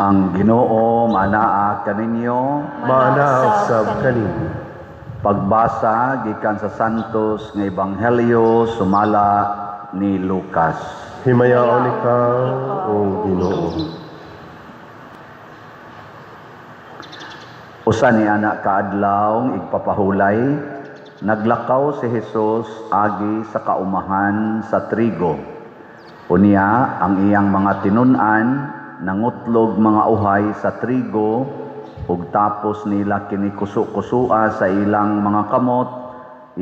Ang Ginoo manaa kaninyo, Manaa usab kaninyo. pagbasa gikan sa Santos nga Ebanghelyo sumala ni Lucas. Himayaon ikaw, O Ginoo. Usa ni anak kaadlaw igpapahulay, naglakaw si Jesus agi sa kaumahan sa trigo. Unya ang iyang mga tinun-an nangutlog mga uhay sa trigo ug tapos nila kini kuso-kusua sa ilang mga kamot,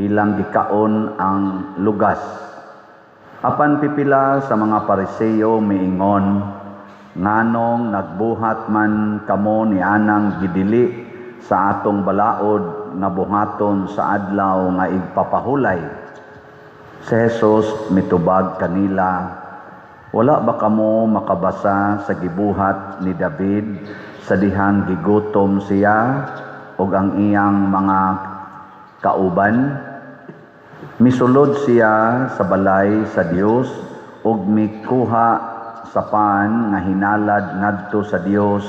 ilang gikaon ang lugas. Apan pipila sa mga Pariseo miingon, nganong nagbuhat man kamo ni anang gidili sa atong balaod nga buhaton sa adlaw nga igpapahulay. Si Jesus mitubag kanila, wala ba kamo makabasa sa gibuhat ni David sa dihang gigutom siya ug ang iyang mga kauban? Misulod siya sa balay sa Dios ug mikuha sa pan nga hinalad ngadto sa Dios.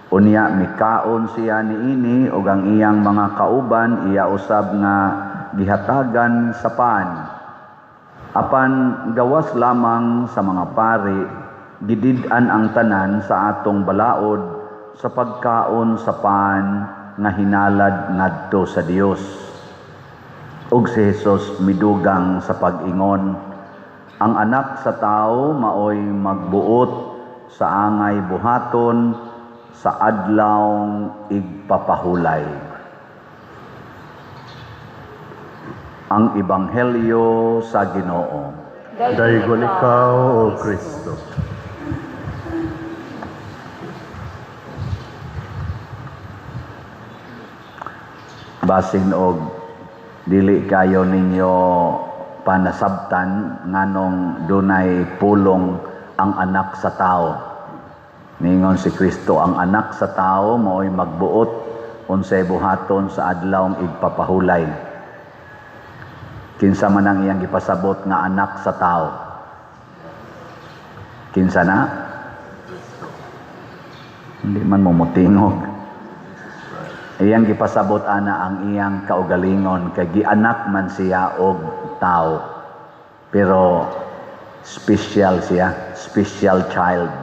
Unya mikaon siya niini ug ang iyang mga kauban iya usab nga gihatagan sa pan. Apan gawas lamang sa mga pari, gidid-an ang tanan sa atong balaod sa pagkaon sa pan nga hinalad ngadto sa Dios. Ug si Jesus midugang sa pag-ingon, ang anak sa tao maoy magbuot sa angay buhaton sa adlawng igpapahulay. Ang Ebanghelyo sa Ginoo. Daygon ikaw, O Kristo. Basin og dili kayo ninyo panasabtan nganong dunay pulong ang anak sa tao. Ningon si Kristo, ang anak sa tao mao'y magbuot unsay buhaton sa adlawng igpapahulay. Kinsa man ang iyang gipasabot nga anak sa tao? Kinsa na? Hindi man mo motingog. Iyang gipasabot ana ang iyang kaugalingon kay gianak man siya og tao. Pero special siya, special child.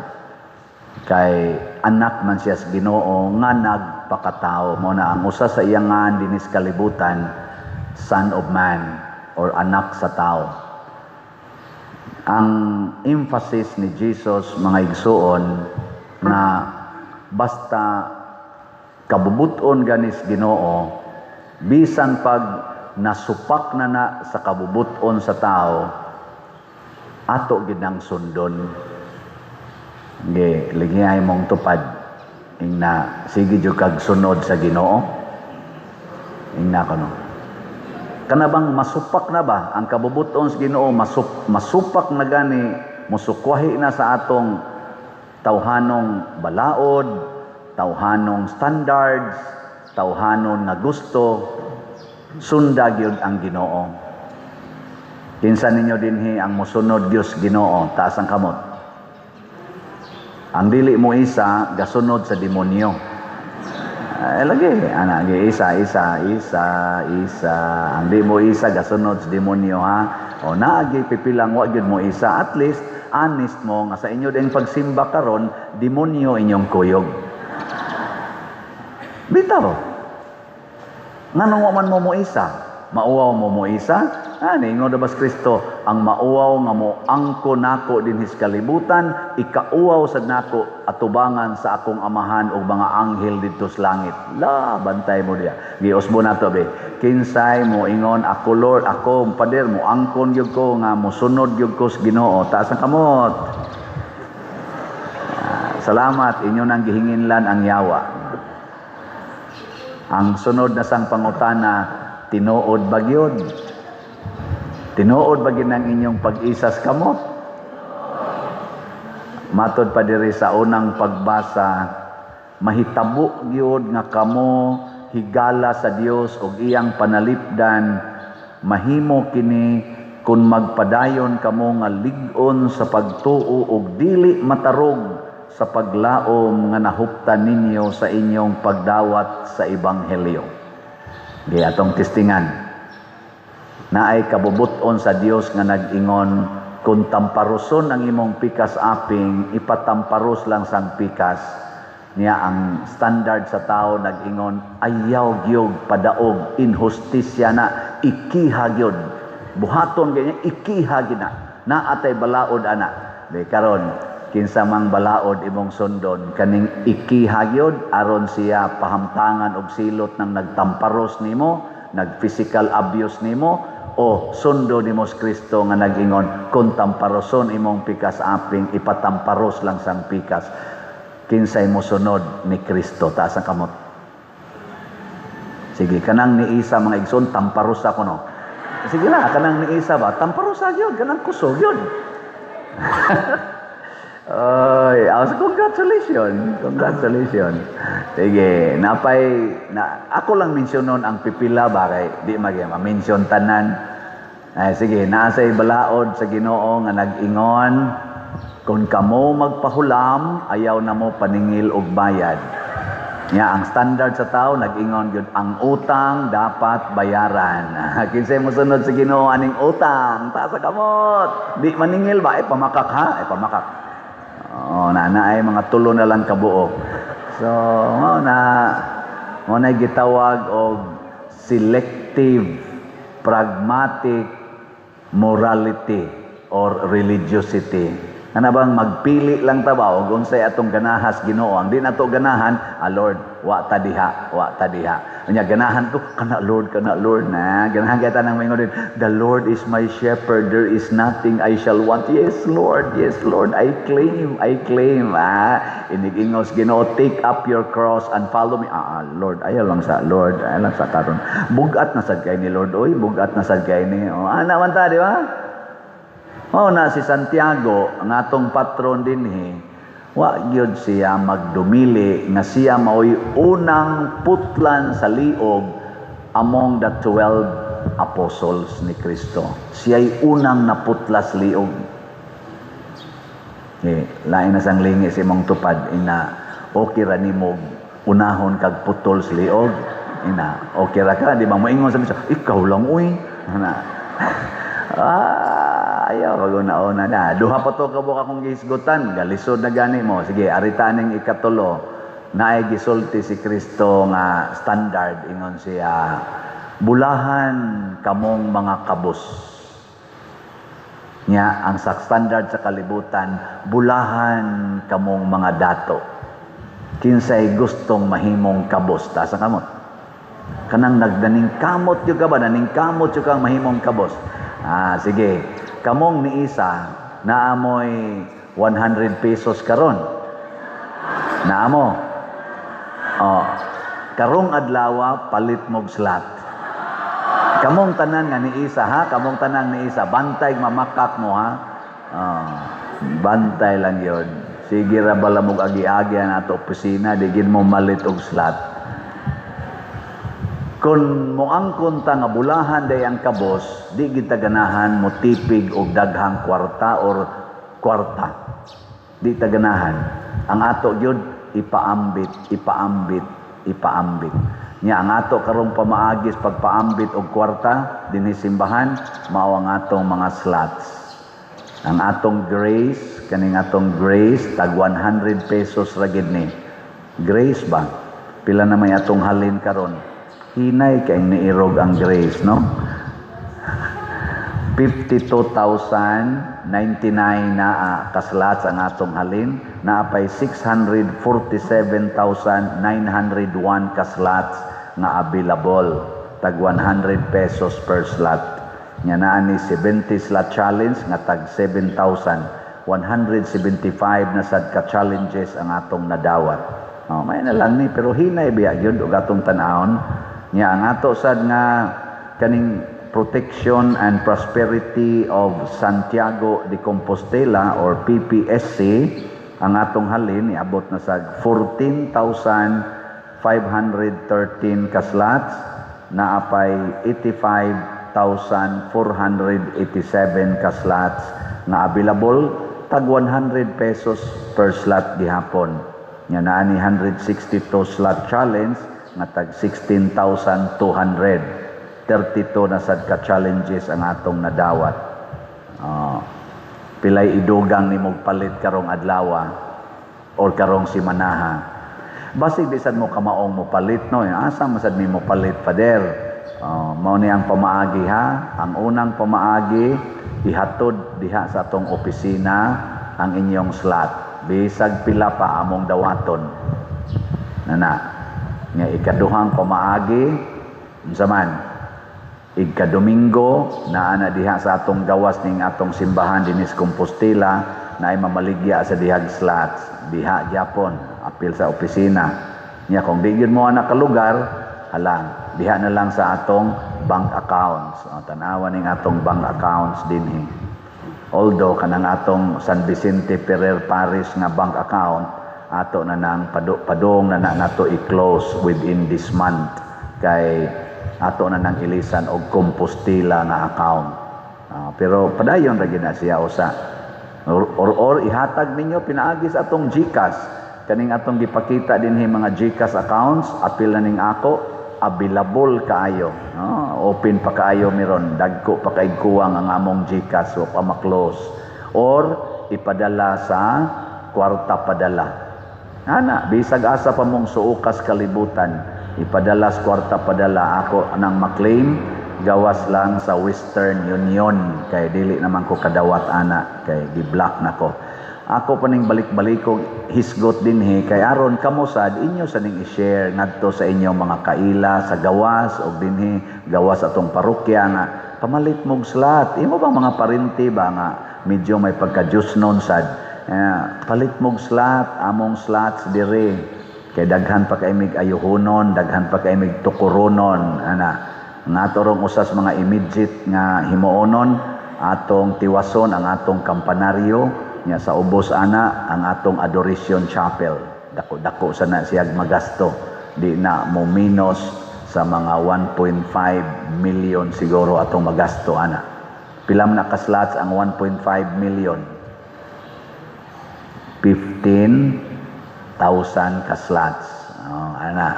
Kay anak man siya sa Ginoo nga nagpakatao. Mo na ang usa sa iyang nga dinis kalibutan, Son of Man or anak sa tao. Ang emphasis ni Jesus mga igsuon na basta kabubuton ganis Ginoo, bisan pag nasupak na sa kabubuton sa tao, ato gid ang sundon. Ligay mong tupad ingna sige jud kag sunod sa Ginoo. Ingna kono. Kana bang masupak na ba ang kabubuton sa Ginoo, masupak na gani musukwahi na sa atong tawhanong balaod, tawhanong standards, tawhanon nga gusto, sunda gyud ang Ginoo. Kinsa ninyo dinhi ang mosunod Dios Ginoo, taas ang kamot. Ang dili mo isa, gasunod sa demonyo. Lagi, ana, isa. Ang di mo isa, gasunod sa demonyo, ha? O naagi, pipilang, wag yun mo isa. At least, honest mo, nga sa inyo din pagsimba karon, demonyo inyong kuyog. Bitaw. Nga nung man mo isa, mauwaw mo isa, ningon na bas Kristo, ang mauwaw nga mo angko nako din his kalibutan, ikauwaw sa nako atubangan sa akong amahan o mga anghel dito sa langit. La, bantay mo diya. Giosbo na to, be. Kinsay mo ingon, ako Lord, ako, pader mo, angkon yun ko, nga mo sunod yun ko sa Ginoo. Taas ang kamot. Salamat, inyo nang gihinginlan ang yawa. Ang sunod na sang pangutana, tinuod bagyod. Tinuod bagin ang inyong pag-isas kamot. Matod pa diri sa unang pagbasa, mahitabo gyud nga kamo higala sa Dios ug iyang panalipdan, mahimo kini kung magpadayon kamo nga lig-on sa pagtuo ug dili matarog sa paglaom nga nahuptan ninyo sa inyong pagdawat sa ebanghelyo. Di atong testingan. Naay kabubuton sa Dios nga nag-ingon, kung tamparuson ang imong pikas aping, ipatamparos lang sang pikas. Niya ang standard sa tao nag-ingon, ayaw gyud padaog, inhustisya na, ikiha gyud. Buhaton ganyan, ikiha gyud na. Naatay balaod ana. Di karon, kinsa mang balaod imong sundon, kaning ikiha gyud aron siya pahamtangan og silot ng nagtamparos nimo, nag-physical abuse nimo, o sundo ni Mos Kristo nga nag-ingon, kung tamparoson imong pikas aping, ipatamparos lang sang pikas. Kinsay mo sunod ni Kristo, taas ang kamot. Sige, kanang ni Isa mga igsoon, tamparos ako no. Sige na, kanang ni Isa ba, tamparos yun, kanang kusog yun. Oy, congratulations. Congratulations. Sige, ako lang mensyonon ang pipila ba kay di ma-mention tanan. Sige, naasay balaod sa Ginoo nga nag-ingon, kung kamo magpahulam, ayaw na mo paningil og bayad. Nga ang standard sa tao nag-ingon gyud ang utang dapat bayaran. Kinsay mo sunod sa Ginoo aning utang, taas sa kamot. Di maningil ba pamakak ha? Pamakak. Ay mga tulo na lang kabuok. So, mo na gitawag og selective pragmatic morality or religiosity. Ano bang magpili lang ta ba og unsay atong ganahas Ginoo? Ang di nato ganahan, Lord, wa ta diha. Unya ganahan ko kana Lord na. Ganahan kita nang moingon din, the Lord is my shepherd, there is nothing I shall want. Yes, Lord, I claim. Inigingos Ginoo, take up your cross and follow me. Lord, ayaw lang sa karon. Bugat na sad kay ni Lord, oy, bugat na sad kay ni. Ana man ta, di ba? Na si Santiago, ang atong patron dinhi, wa gyud siya magdumili nga siya mao'y unang putlan sa liog among the 12 apostles ni Kristo. Siya'y unang naputlas liog. Lain na sang lingi si mong tupad ina okay ra nimo unahon kag putol sa liog. Okay ra ka, di ba moingon sa siya, ikaw lang uy. Ayaw pag-una-una na. Duha pa to kabuk akong gihisgutan. Galisod na gani mo. Sige, aritaning ikatulo. Naay gisulti si Kristo nga standard. Ingon siya, bulahan kamong mga kabus. Nya, ang standard sa kalibutan, bulahan kamong mga dato. Kinsay gustong mahimong kabus. Taas ang kamot. Kanang nagdaning kamot yung ka ba? Naning kamot yung kang mahimong kabus. Sige. Kamong ni Isa, naamoy 100 pesos karon. Naamo. Karong adlaw palit mog slot. Kamong tanan nga ni Isa ha, kamong tanan ni Isa, bantay mamakak mo ha. Bantay lang 'yon. Sige ra bala mog agi-agi nato opisina, digin mo malit og slot. Kung moangkon ta nga bulahan day ang kabos, di kita ganahan mo tipig og daghang kwarta or kwarta. Di ta ganahan. Ang ato gyud ipaambit. Nya ang ato karong pamaagis pagpaambit og kwarta dinhi simbahan mao ang atong mga slots. Ang atong grace, kaning atong grace tag 100 pesos ra gid ni. Grace ba? Pila na may atong halin karon? Hinay kay niirog ang grace, no? 52,099 na kaslats ang atong halin, naapay 647,901 kaslats nga available, tag 100 pesos per slot. Nya naa ni 70 slot challenge nga tag 7,000. 175 na sad ka challenges ang atong nadawat. May na lang ni pero hinay biya gyud og atong tan-awon. Nya ang ato sad nga kaning Protection and Prosperity of Santiago de Compostela or PPSC, ang atong halin iabot na sa 14,513 kaslots, naapay 85,487 kaslots na available, tag 100 pesos per slot gihapon. Nya naa ni 162 slot challenge nga tag 16,200. 32 na sad ka challenges ang atong nadawat. Pilay idugang ni mong palit karong adlaw or karong simanaha. Basig bisan mo kamaong mo palit no, asa masad mi mo palit pader. Mao ni ang pamaagi ha. Ang unang pamaagi ihatod diha sa atong opisina ang inyong slot. Bisag pila pa among dawaton. Nana. Nga ikaduhang pamaagi unsa man Ika-Domingo na ana diha sa atong gawas ning atong simbahan dinis Compostela na ay mamaligya sa dihag slots diha gyapon apil sa opisina nya kung di gyud mo ana ka lugar halang diha na lang sa atong bank accounts tan-awan ning atong bank accounts dinhi although kanang atong San Vicente Ferrer Parish nga bank account ato na nang padong na nato i-close within this month kay ato na nang ilisan og Compostela nga account. Pero padayon ra gid na siya usa. Or ihatag ninyo pinaagi sa atong GCash. Kaning atong gipakita dinhi mga GCash accounts, apil na ning ako, available kaayo. Open pa kaayo miron, dagko pa kay kuwang ang among GCash wa pa ma-close. Or ipadala sa kwarta padala. Ana, bisag asa pa mong suukas kalibutan. Ipadala sa kwarta padala ako nang maklaim gawas lang sa Western Union kay dili naman ko kadawat ana kay gi-block nako. Ako pa ning balik-balik ko hisgot dinhi kay aron kamo sad inyo sa ning i-share ngadto sa inyong mga kaila sa gawas og dinhi gawas atong parokya nga pamalit mog slot. Imo ba mga parinti ba nga medyo may pagka-jusnon sad palit mog slot among slots dire. Kay daghan pa kay mig ayuhonon, daghan pa kay mig tukuronon, ana. Nga torong usas mga immediate nga himuonon, atong tiwason ang atong kampanaryo, nya sa ubos ana ang atong adoration chapel. Dako-dako sana siya magasto. Di na mo minus sa mga 1.5 million siguro atong magasto ana. Pilam na ka slots ang 1.5 million? 15,000 ka slots. Ana.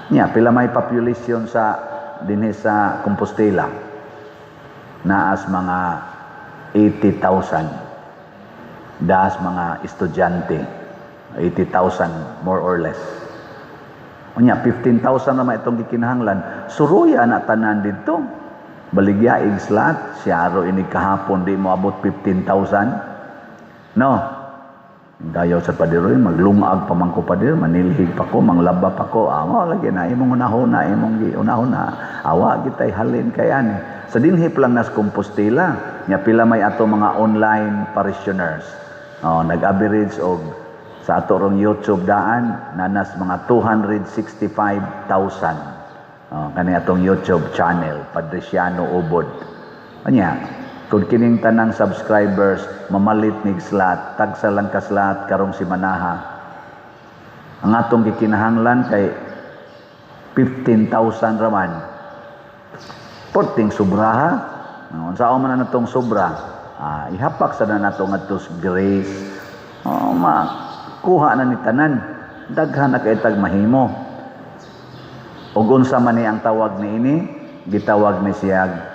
Nya pila may population sa dinhi sa Compostela? Naas mga 80,000. Das mga estudyante. 80,000 more or less. Unya 15,000 naman itong gikinahanglan. Suruya na tanan dito. Baligyaig slot, siyaro ini kahapon di mo abot 15,000. No. Dayaw sa padiroy, maglungag pa man ko padir, manilhig pa ko, manglaba pa ko. Amo lagi na imong unahon na. Awa gitay halin kay ani. Sa dinhip lang nas Compostela, nya pila may ato mga online parishioners. Nag-average og sa ato rong YouTube daan nanas mga 265,000. Kani atong YouTube channel, Padresiano Ubod. Anya, kung kining tanang subscribers mamalit nig slot, tagsa lang ka slot karong simanaha. Ang atong gikinahanglan kay 15,000 raman. Porting sobraha. Unsaon man natong sobra? Ihapak sa na nato ngadto grace. Kuha na ni tanan. Daghan na kay tag mahimo. Ug unsa man ni ang tawag niini? Gitawag ni siya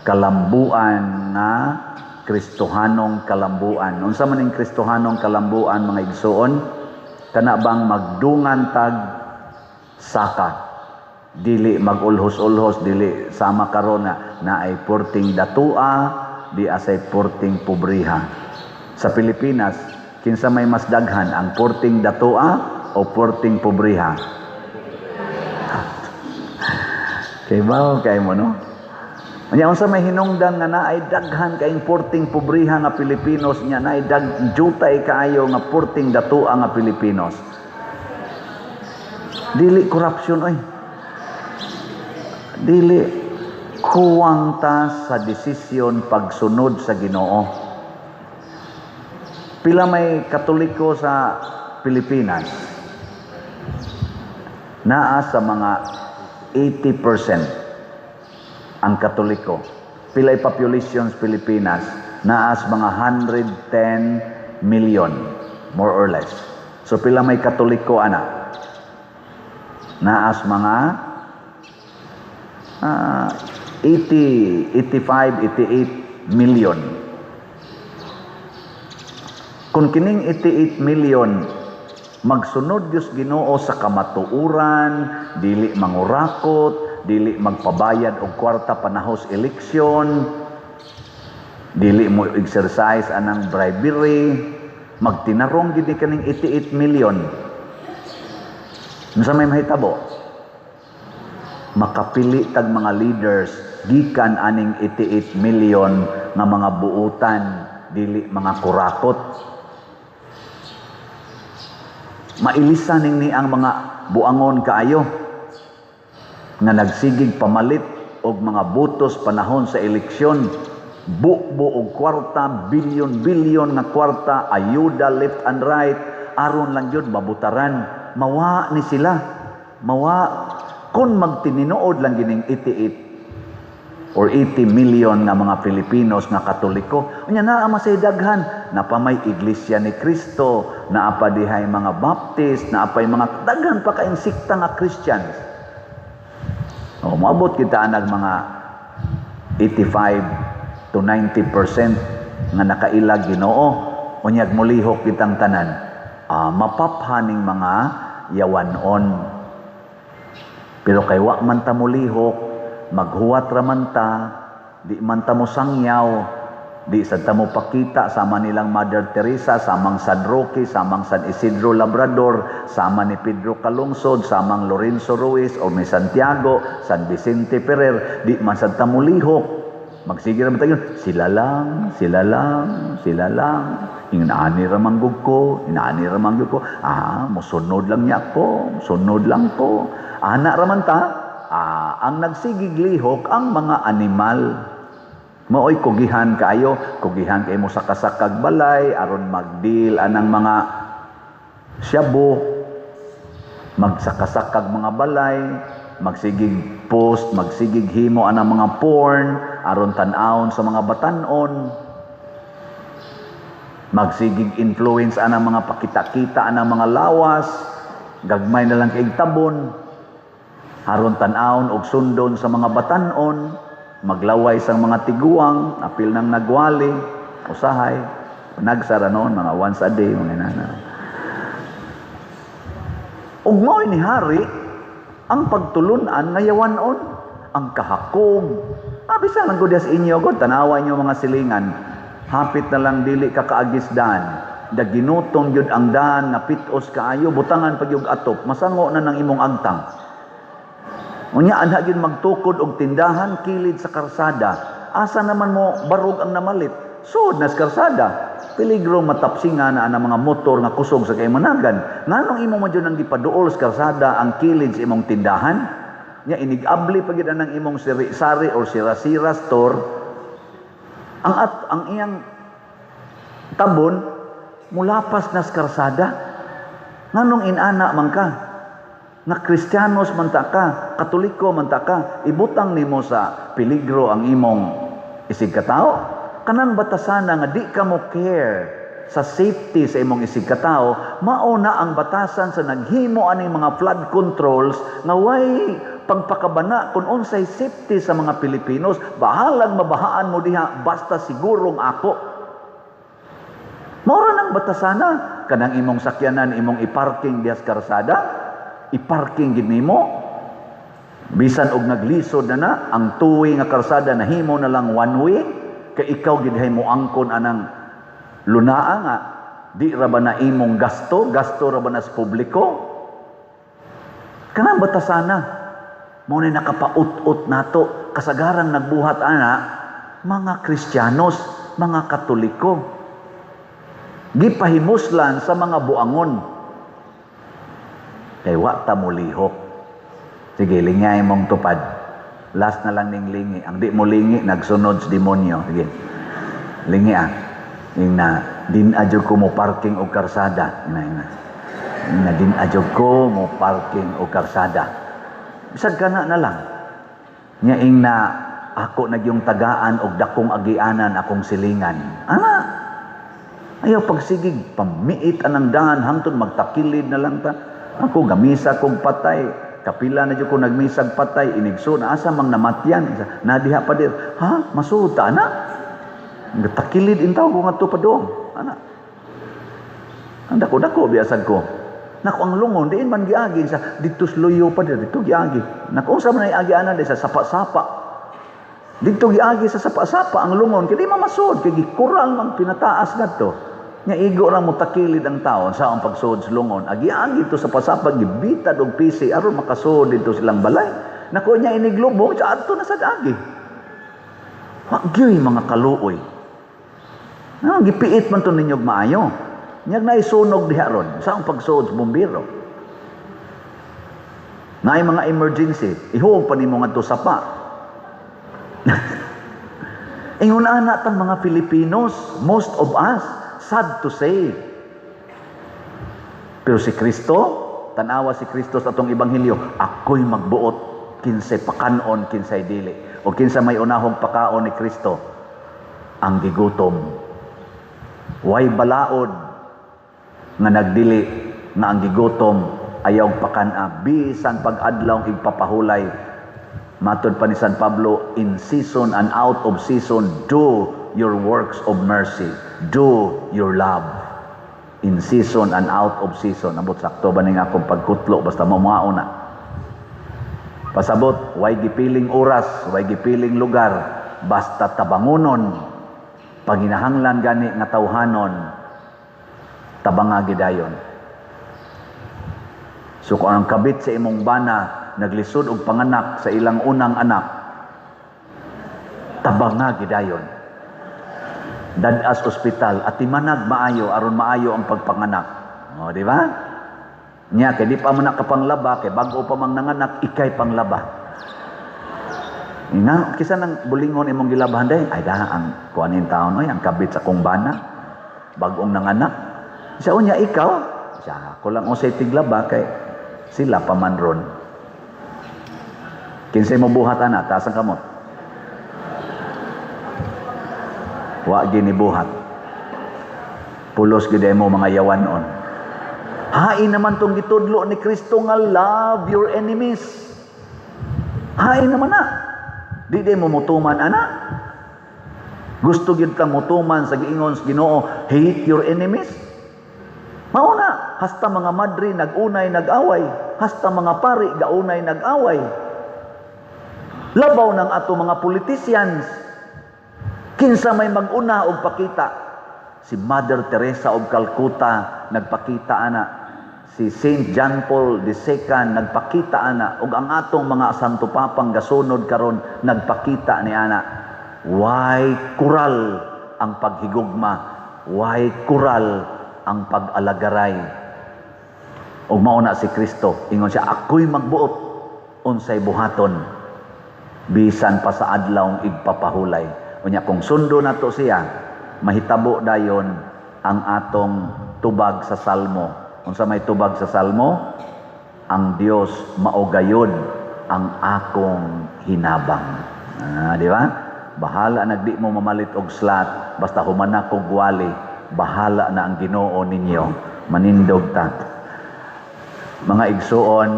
kalambuan na Kristohanong kalambuan. Unsa man ning Kristohanong kalambuan mga igsoon? Kana bang magdungan tag saka. Dili magulhos-ulhos, dili sama karon na ay porting datua, di asay porting pobriha. Sa Pilipinas, kinsa may mas daghan ang porting datua o porting pobriha? Kay ba kay mo no? Nya unsa may hinungdan nga naay daghan kaayong porting pobriha nga Pilipinos nya naay jutay kaayo nga porting datua nga Pilipinos. Dili korupsyon oy. Dili kuwang ta sa desisyon pagsunod sa Ginoo. Pila may Katoliko sa Pilipinas? Naa sa mga 80% ang Katoliko. Pilay population sa Pilipinas, naas mga 110 million, more or less. So pila may Katoliko ana? Naas mga 80, 85, 88 million. Kung kining 88 million magsunod Diyos Ginoo sa kamatuuran, dili mangurakot, dili magpabayad og kwarta panahos eleksyon, dili mo exercise anang bribery, magtinarong gid kaning 88 million. Unsa may mahitabo? Makapili tag mga leaders gikan aning 88 million nga mga buutan, dili mga kurakot. Mailisan ni ang mga buangon kaayo nga nagsigig pamalit og mga botos panahon sa eleksyon, bukbo og kwarta, bilyon nga kwarta, ayuda left and right, aron lang yun mabutaran. Mawa ni sila, mawa kung magtininuod lang gining 88 or 80 million nga mga Filipinos nga Katoliko. Unya naa masaydaghan, napamay Iglesia ni Cristo, naapadihay mga Baptist, naapay mga daghan pa kaing sikta nga Christians. O maabot kita nag mga 85 to 90% nga nakailag Ginoo. Unyag mulihok kitang tanan. Mapaphaning mga yawanon. Pero kay wa man ta mulihok, maghuwat raman ta, di man ta mo sangyaw, di sad ta mo pakita sama nilang Mother Teresa, samang San Roque, samang San Isidro Labrador, sama ni Pedro Calungsod, samang Lorenzo Ruiz o ni Santiago, San Vicente Ferrer, di man sad ta mo lihok. Magsige raman tayo, sila lang, sila lang, sila lang. Inaani ramanggug ko, inaani ramanggug ko. Musunod lang niya ako, sunod lang ko. Anak raman ta, ang nagsigig lihok ang mga animal. Maoy kugihan kayo, kugihan kayo mo sa kasakag balay, aron magdeal anang mga shabu, magsakasakag mga balay, magsigig post, magsigig himo anang mga porn, aron tan-awon sa mga batanon, magsigig influence anang mga pakita-kita anang mga lawas, gagmay na lang kay tabon, aron tan-awon og sundon sa mga batanon, maglaway sa mga tiguang, apil ng nagwali, usahay, nagsara noon, mga once a day, mga nana. Ug mao'y ni hari, ang pagtulunan nga yawanon, ang kahakog. Bisa lang gudyas inyo, God, tanawa inyo mga silingan, hapit na lang dili kakaagisdan, daginutong yun ang daan, na pitos kaayo, butangan pag yung atop, masango na ng imong agtang. Unya anha gyud magtukod og tindahan kilid sa karsada. Asa naman mo barog ang namalit? Sud nas karsada. Peligro matapsingan na ang mga motor nga kusog sa kay managan. Nganong imo man jud ang gipaduol sa karsada ang kilid sa imong tindahan? Nya inigabli pa gyud ang imong sari-sari or sira-sira store. Ang iyang tabon mulapas nas karsada. Nganong inana man ka? Na Kristiyanos man ta ka, Katoliko man ta ka, ibutang nimo sa peligro ang imong isig katao. Kanang batasana nga di ka mo care sa safety sa imong isig katao, mao na ang batasan sa naghimo aning mga flood controls nga way pagpakabana kung unsay safety sa mga Pilipinos. Bahalag mabahaan mo diha basta sigurong ako. Mao ra nang batasana, kanang imong sakyanan imong iparking diha sa karsada, iparking gid nimo bisan og naglisod na ang two-way nga karsada nahimo na lang one way kay ikaw gid hay mo angkon anang lunaa nga di ra ba na imong gasto ra ba na sa publiko. Kanang batasana mo ni nakapaut-ut nato kasagaran nagbuhat ana mga Kristiyanos, mga Katoliko, gipahimuslan sa mga buangon. Kay wa ta mo lihok. Sige, lingay mong tupad. Last na lang ning lingi. Ang di mo lingi, nagsunod sa demonyo. Sige. Lingi Yung na, din adyo ko mo parking o karsada. Yung na, din adyo ko mo parking o karsada. Bisag ka na lang. Nya ing na, ako nagyong tagaan o dakong agianan akong silingan. Ayaw pagsigig, pamiit anang dahan, hangtod magtakilid na lang ta. Ako, gamisa kong patay. Kapila na dyan ko nagmisag patay, inigso na asa mang namatyan. Nadiha pa dir, ha? Masuod ta, anak? Takilid intaw ko nga to pa doon, anak. Ang dako-dako, biasag ko. Naku, ang lungon, diin man giagi sa dito sluyo pa dir, dito giagi. Naku, sa man ay agi-ana sa sapa-sapa. Dito giagi sa sapa-sapa ang lungon, kaya di mamasod, kaya gikurang ang pinataas na to. Nga igo lang mo takilid ang taon sa ang pagsuod sa lungon. Agi-agi to sa pasapa, gibitad og pisi, aron makasuod dito silang balay. Naku, niya iniglubog, sa ato na sa agi. Wagyoy mga kaluoy. Gipiit man to ninyog maayo. Nyag na isunog diha ron sa ang pagsuod sa bumbiro. Na mga emergency, ihuog pa nimo ngadto sapa. Ingon ana tang mga Filipinos, most of us, sad to say. Pero si Kristo, tanawa si Kristo sa atong ebanghelyo, ako'y magbuot kinsay pakanon, kinsay dili. O kinsa may unahong pakaon ni Kristo, ang gigutom. Way balaod nga nagdili nga ang gigutom ayaw pakana bisan pag-adlaw igpapahulay. Matod pa ni San Pablo, in season and out of season, do your works of mercy. Do your love. In season and out of season. Abot sakto ba nga akong pagkutlo, basta mamao na. Pasabot, way gipiling oras, way gipiling lugar, basta tabangunon, paginahanglan gani nga tawhanon, tabanga gidayon. So kung ang kabit sa imong bana, naglisod og panganak sa ilang unang anak, tabanga gidayon. Dadas ospital at timanag maayo aron maayo ang pagpanganak. O di ba? Nya kay di pa man nakapanglaba kay bag-o pa mang nanganak ikay panglaba. Ina kisa nang bulingon imong gilabahan day ay da ang kuanin taon oy ang kabit sa kong bana bag-ong nanganak. Sa unya ikaw, siya ko lang usay tiglaba kay sila pa man ron. Kinsay mo buhat ana taas ang kamot. Wa gini buhat. Pulos gid mo mga yawanon. Hain naman tong gitudlo ni Kristo nga love your enemies. Hain naman na. Di mo mutuman ana. Gusto gyud kang mutuman sa giingon sa Ginoo, hate your enemies. Mao na, hasta mga madri nag-unay nag-away, hasta mga pari gaunay nag-away. Labaw ng ato mga politicians. Kinsa may mag-una og pakita. Si Mother Teresa of Calcutta nagpakita ana. Si Saint John Paul II nagpakita ana. Og ang atong mga santo papang gasunod karon nagpakita ni ana. Why kural ang paghigugma? Why kural ang pag-alagaray? Og mao na si Kristo. Ingon siya, ako'y magbuot unsay buhaton bisan pa sa adlawng igpapahulay. Unya kung sundo nato siya, mahitabo dayon ang atong tubag sa salmo. Unsa may tubag sa salmo? Ang Dios maugayod ang akong hinabang. Di ba? Bahala nagdi mo mamalit og slat, basta humanak og wali, bahala na ang Ginoo ninyo. Manindog ta. Mga igsuon,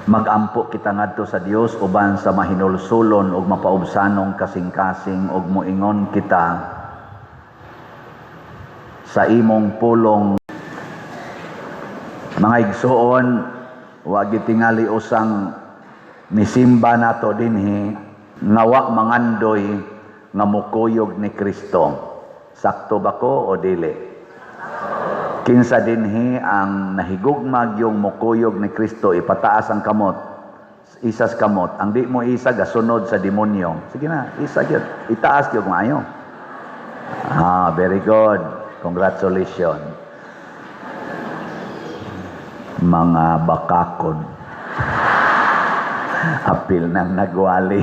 magampo kita ngadto sa Dios uban sa mahinulsulon ug mapaubsanong kasing-kasing ug moingon kita sa imong pulong. Mga igsuon, wa gitingali usang misimba nato dinhi nga wa mangandoy nga mukuyog ni Kristo. Sakto ba ko o dili? Kinsa dinhi ang nahigugmag yung mukuyog ni Kristo, ipataas ang kamot, isas kamot. Ang di mo isa gasunod sa demonyo. Sige na, isa gyud, itaas gyud maayo. Very good. Congratulations. Mga bakakon. Apil nang nagwali.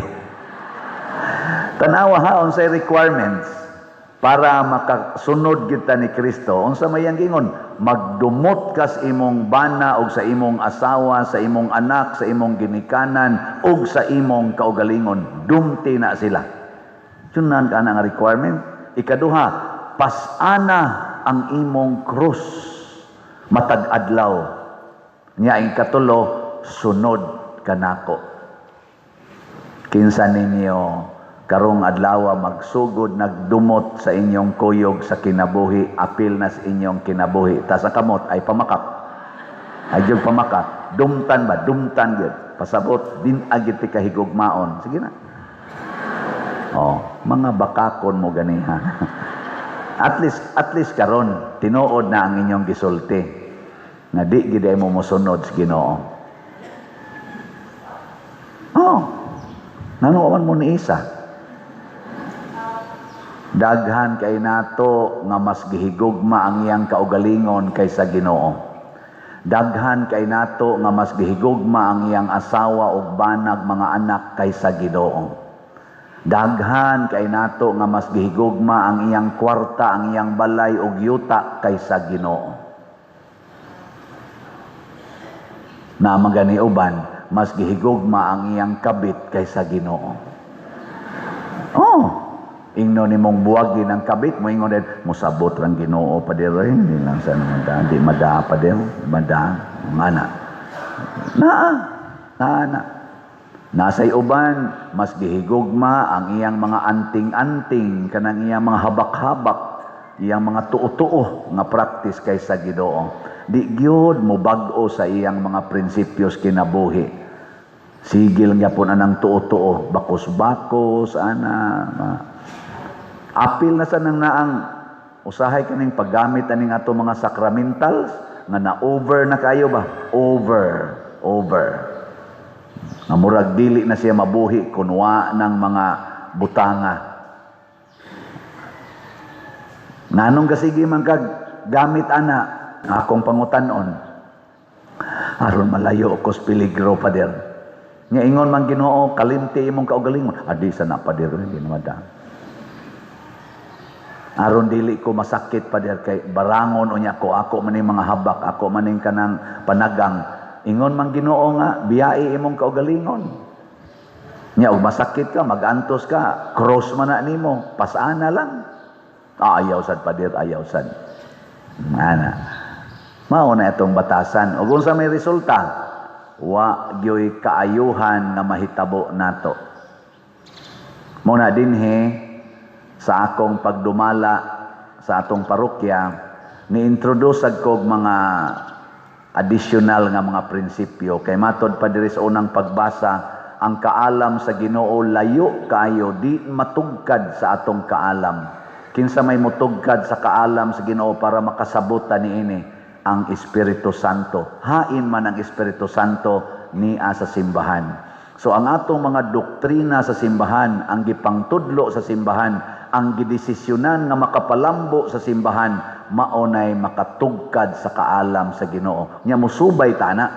Tanawa ha, unsay requirements para makasunod kita ni Kristo. Unsa may ang gingon? Magdumot kas imong bana og sa imong asawa, sa imong anak, sa imong ginikanan og sa imong kaugalingon. Dumti na sila. Sunan ka na nga requirement. Ikaduha, pasana ang imong krus matag adlaw. Nya ing katulo, sunod kanako. Kinsa ninyo karong adlaw magsugod nagdumot sa inyong kuyog sa kinabuhi, apil na sa inyong kinabuhi. Tas ang kamot ay pamakak. Ay jud pamakak. Dumtan ba? Dumtan gyud. Pasabot din agit ti kahigugmaon. Sige na. Oh, mga bakakon mo ganiha. At least karon tinuod na ang inyong gisulti. Nga di gid mo mosunod sa Ginoo. Oh. Nanuwan mo ni isa. Daghan kay nato nga mas gihigugma ang iyang kaugalingon kaysa Ginoo. Daghan kay nato nga mas gihigugma ang iyang asawa ug banag mga anak kaysa Ginoo. Daghan kay nato nga mas gihigugma ang iyang kwarta, ang iyang balay ug yuta kaysa Ginoo. Na magani uban, mas gihigugma ang iyang kabit kaysa Ginoo. Oh, ingno nimong buwagin ang kabit mo ingon din mosabot rang Ginoo pa dire, hindi lang sa mada, di mada pa dire, mada ngana. Na. Nasay uban, mas gihigugma ang iyang mga anting-anting kanang iyang mga habak-habak, iyang mga tuo-tuo nga practice kaysa Ginoo. Di gyud mo bag-o sa iyang mga prinsipyos kinabuhi. Sigil nga po anang tuo-tuo, bakos-bakos, apil na sa nang naang usahay kaning paggamit aning ato mga sacramentals nga na-over na kayo ba? Over. Nga murag dili na siya mabuhi kunwa ng mga butanga. Nanong kasigi man kag gamit ana akong pangutanon aron malayo ko sa peligro pa der. Nga ingon man Ginoo kalimti imong kaugalingon, adi sa na pa der ginamada. Aron dili ko masakit pa der kay barangon unya ko ako maning mga habak, ako maning kanang panagang. Ingon man Ginoo nga biyai imong kaugalingon. Nya ug masakit ka, magantos ka, cross man na nimo, pasana lang. Ayaw sad pa der, ayaw sad. Ana. Mao na itong batasan. Ug unsa may resulta? Wa gyoy kaayuhan nga mahitabo nato. Muna dinhi sa akong pagdumala sa atong parokya, ni-introduce kog mga additional nga mga prinsipyo. Kay matod pa diri sa unang pagbasa, ang kaalam sa Ginoo layo kayo, di matugkad sa atong kaalam. Kinsa may mutugkad sa kaalam sa Ginoo para makasabot niini? Ang Espiritu Santo. Hain man ang Espiritu Santo niya sa simbahan. So ang atong mga doktrina sa simbahan, ang gipangtudlo sa simbahan, ang gidesisyonan nga makapalambo sa simbahan, maunay makatugkad sa kaalam sa Ginoo. Nya musubay ta na.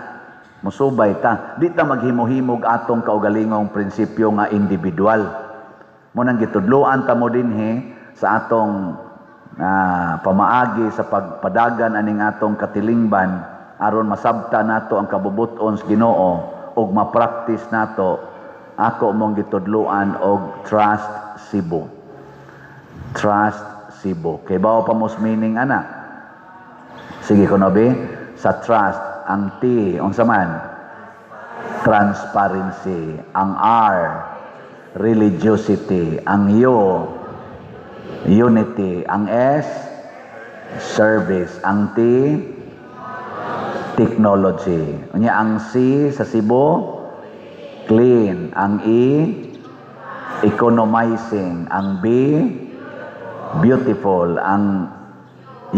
Musubay ta. Di ta maghimo-himog atong kaugalingong prinsipyo nga individual. Munang gitudloan ta mo dinhi sa atong pamaagi sa pagpadagan aning atong katilingban aron masabta nato ang kabubuton sa Ginoo ug ma-practice nato. Ako mong gitudloan og trust Cebu. Trust Cebu. Kay bao pa mos meaning ana? Sige kuno be, sa trust ang T unsa man? Transparency. Ang R, religiosity. Ang U, unity. Ang S, service. Ang T, technology. Unya ang C sa Cebu, clean. Ang E, economizing. Ang B, beautiful. Ang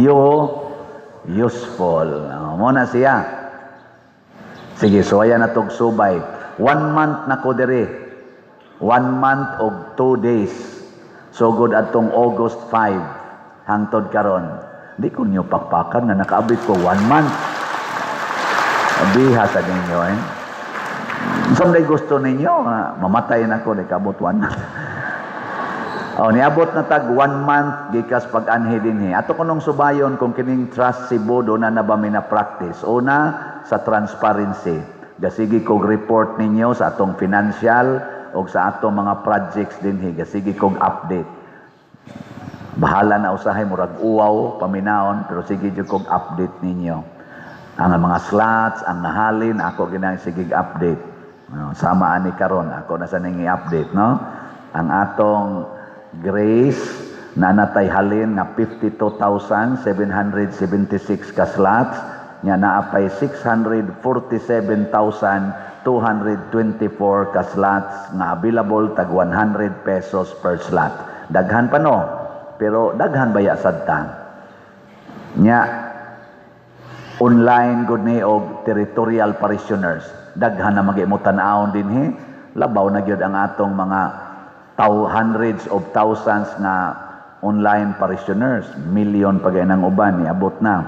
U, useful. Muna siya. Sige, so ayan na tog subay. 1 month na ko diri. 1 month og 2 days. So good atong August 5 hangtod karon. Di ko niyo pakpakan nga nakaabot ko 1 month. Biha sa ninyo eh. Someday gusto ninyo, mamatay na ko, di kabot 1 month. Niabot na tag 1 month, gikas pag-anhi dinhi. Ato ko nung subayon kung kining trust Cebu, doon na nabami na practice. Una, sa transparency. Gasigi kog report ninyo sa atong financial o sa atong mga projects dinhi. Gasigi kog update. Bahala na usahay murag uwaw paminaon, pero sige jud kog update ninyo. Ang mga slots, ang nahalin ako ginang sige update. Sama ani karon ako na sa ning i-update, no? Ang atong Grace na natay halin nga 52,776 ka slots, nya naapay 647,224 ka slots nga available tag 100 pesos per slot. Daghan pa no, pero daghan baya sadta. Nya online gud ni og territorial parishioners. Daghan na magimutan-awon dinhi. Labaw na gyud ang atong mga hundreds of thousands na online parishioners. Million pagay nang uban niabot na.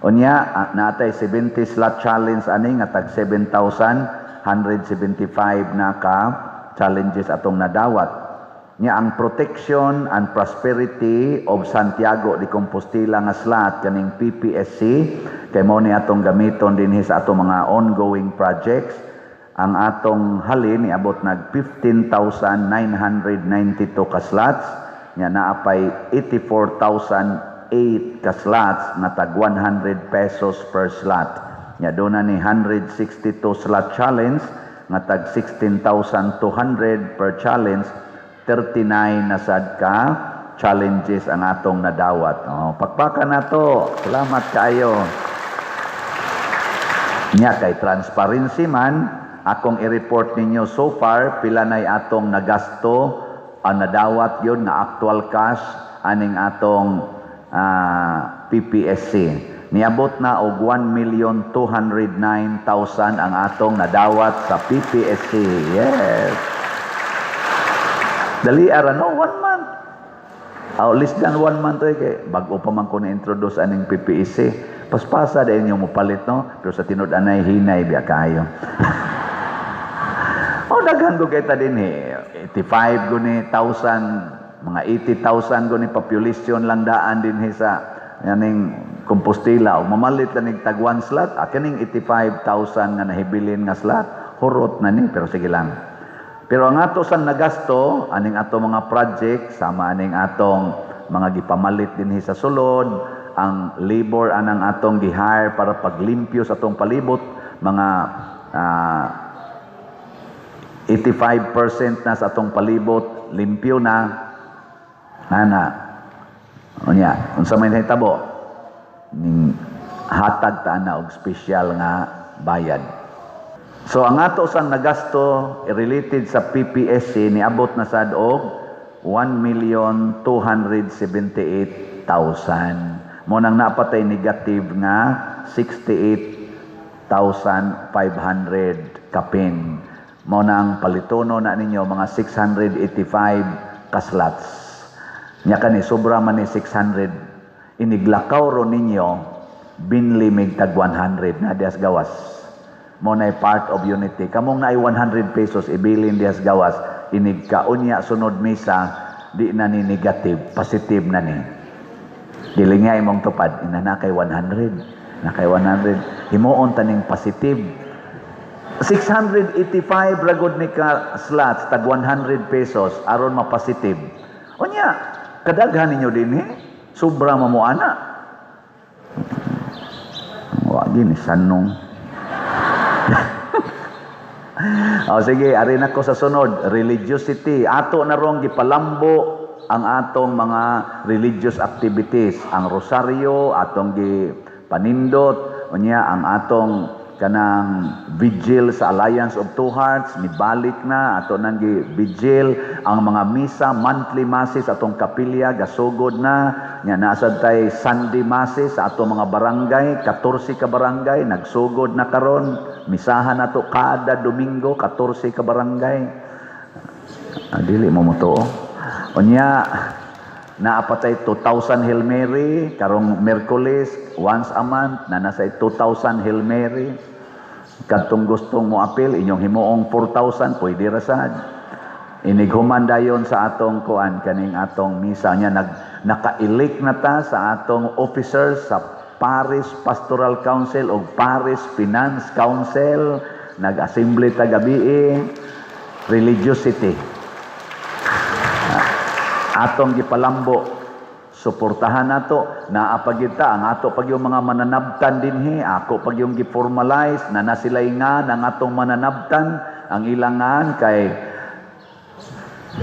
Unya natay 70 slot challenge ani nga tag 7,175 na ka challenges atong nadawat. Nya ang protection and prosperity of Santiago de Compostela nga slot kaning PPSC kay mao ni atong gamiton dinhi sa atong mga ongoing projects. Ang atong halin niabot nag 15,992 ka slots, nya naapay 84,008 ka slots na tag 100 pesos per slot. Nya doon na ni 162 slot challenge nga tag 16,200 per challenge. 39 na sad ka challenges ang atong nadawat. Pakpakan na to. Salamat kayo. Nya kay transparency man, akong i-report ninyo so far, pila na'y atong nagasto, ang nadawat yun nga actual cash, aning atong PPSC. Niabot na og 1,209,000 ang atong nadawat sa PPSC. Yes! Dali ara no, 1 month. Less than 1 month kay bago pa man ko na-introduce aning PPSC. Paspasa dahil yung mupalit, no? Pero sa tinud-anay, hinay biya kayo. Daghan ko kita din 85 guni 1,000, mga 80,000 guni population lang daan din sa yaning Compostela. O mamalit lang tag 1 slot, kaning 85,000 nga nahibilin nga slot, hurot na ni, pero sige lang. Pero ang ato sa nagasto, aning ato mga project, sama aning atong mga gipamalit din sa sulod, ang labor anang atong gihire para paglimpyo sa atong palibot, mga 85% na sa atong palibot, limpyo na. Unya, unsa may nahitabo? Ning hatag ta na og special nga bayad. So ang ato sang nagasto related sa PPSC niabot na sad og 1,278,000. Mo nang napatay negative nga 68,500 kapin. Mo nang palitono na ninyo mga 685 ka slots. Nya kani sobra man ni 600. Iniglakaw ro ninyo binlimig tag 100 na dias gawas. Mo na part of unity. Kamong naay 100 pesos ibilin dias gawas, inigkaunya sunod misa di na ni negative, positive na ni. Dilingay mong tupad ina na kay 100. Na kay 100 himuon taning positive. 685 ragod ni ka slots tag 100 pesos aron ma-positive. Unya, kadaghan ninyo din sobra mo ana. Wa gini sanong. Sige, ari na ko sa sunod, religiosity. Ato na rong gipalambo ang atong mga religious activities. Ang rosaryo atong gipanindot, unya ang atong kanang vigil sa Alliance of Two Hearts nibalik na ato nang vigil. Ang mga misa, monthly masses atong kapilya gasugod na nya nasad tay Sunday masses sa atong mga barangay, 14 ka barangay nagsugod na karon. Misahan nato kada Domingo 14 ka barangay. Dili mo to. Unya naapatay 2,000 Hail Mary karong Miyerkules once a month na nasa 2,000 Hail Mary. Kadtong gustong mo apil inyong himuong 4,000 pwede ra sad. Inighuman dayon sa atong kuan kaning atong misa nya naka-elect na ta sa atong officers sa Parish Pastoral Council o Parish Finance Council. Nag-assembly ta gabi religiosity. Atong gipalambo Suportahan nato naa pagita ang ato pag yung mga mananabtan dinhi, ako pag yung gi-formalize na nasilay nga ng atong mananabtan ang ilangan kay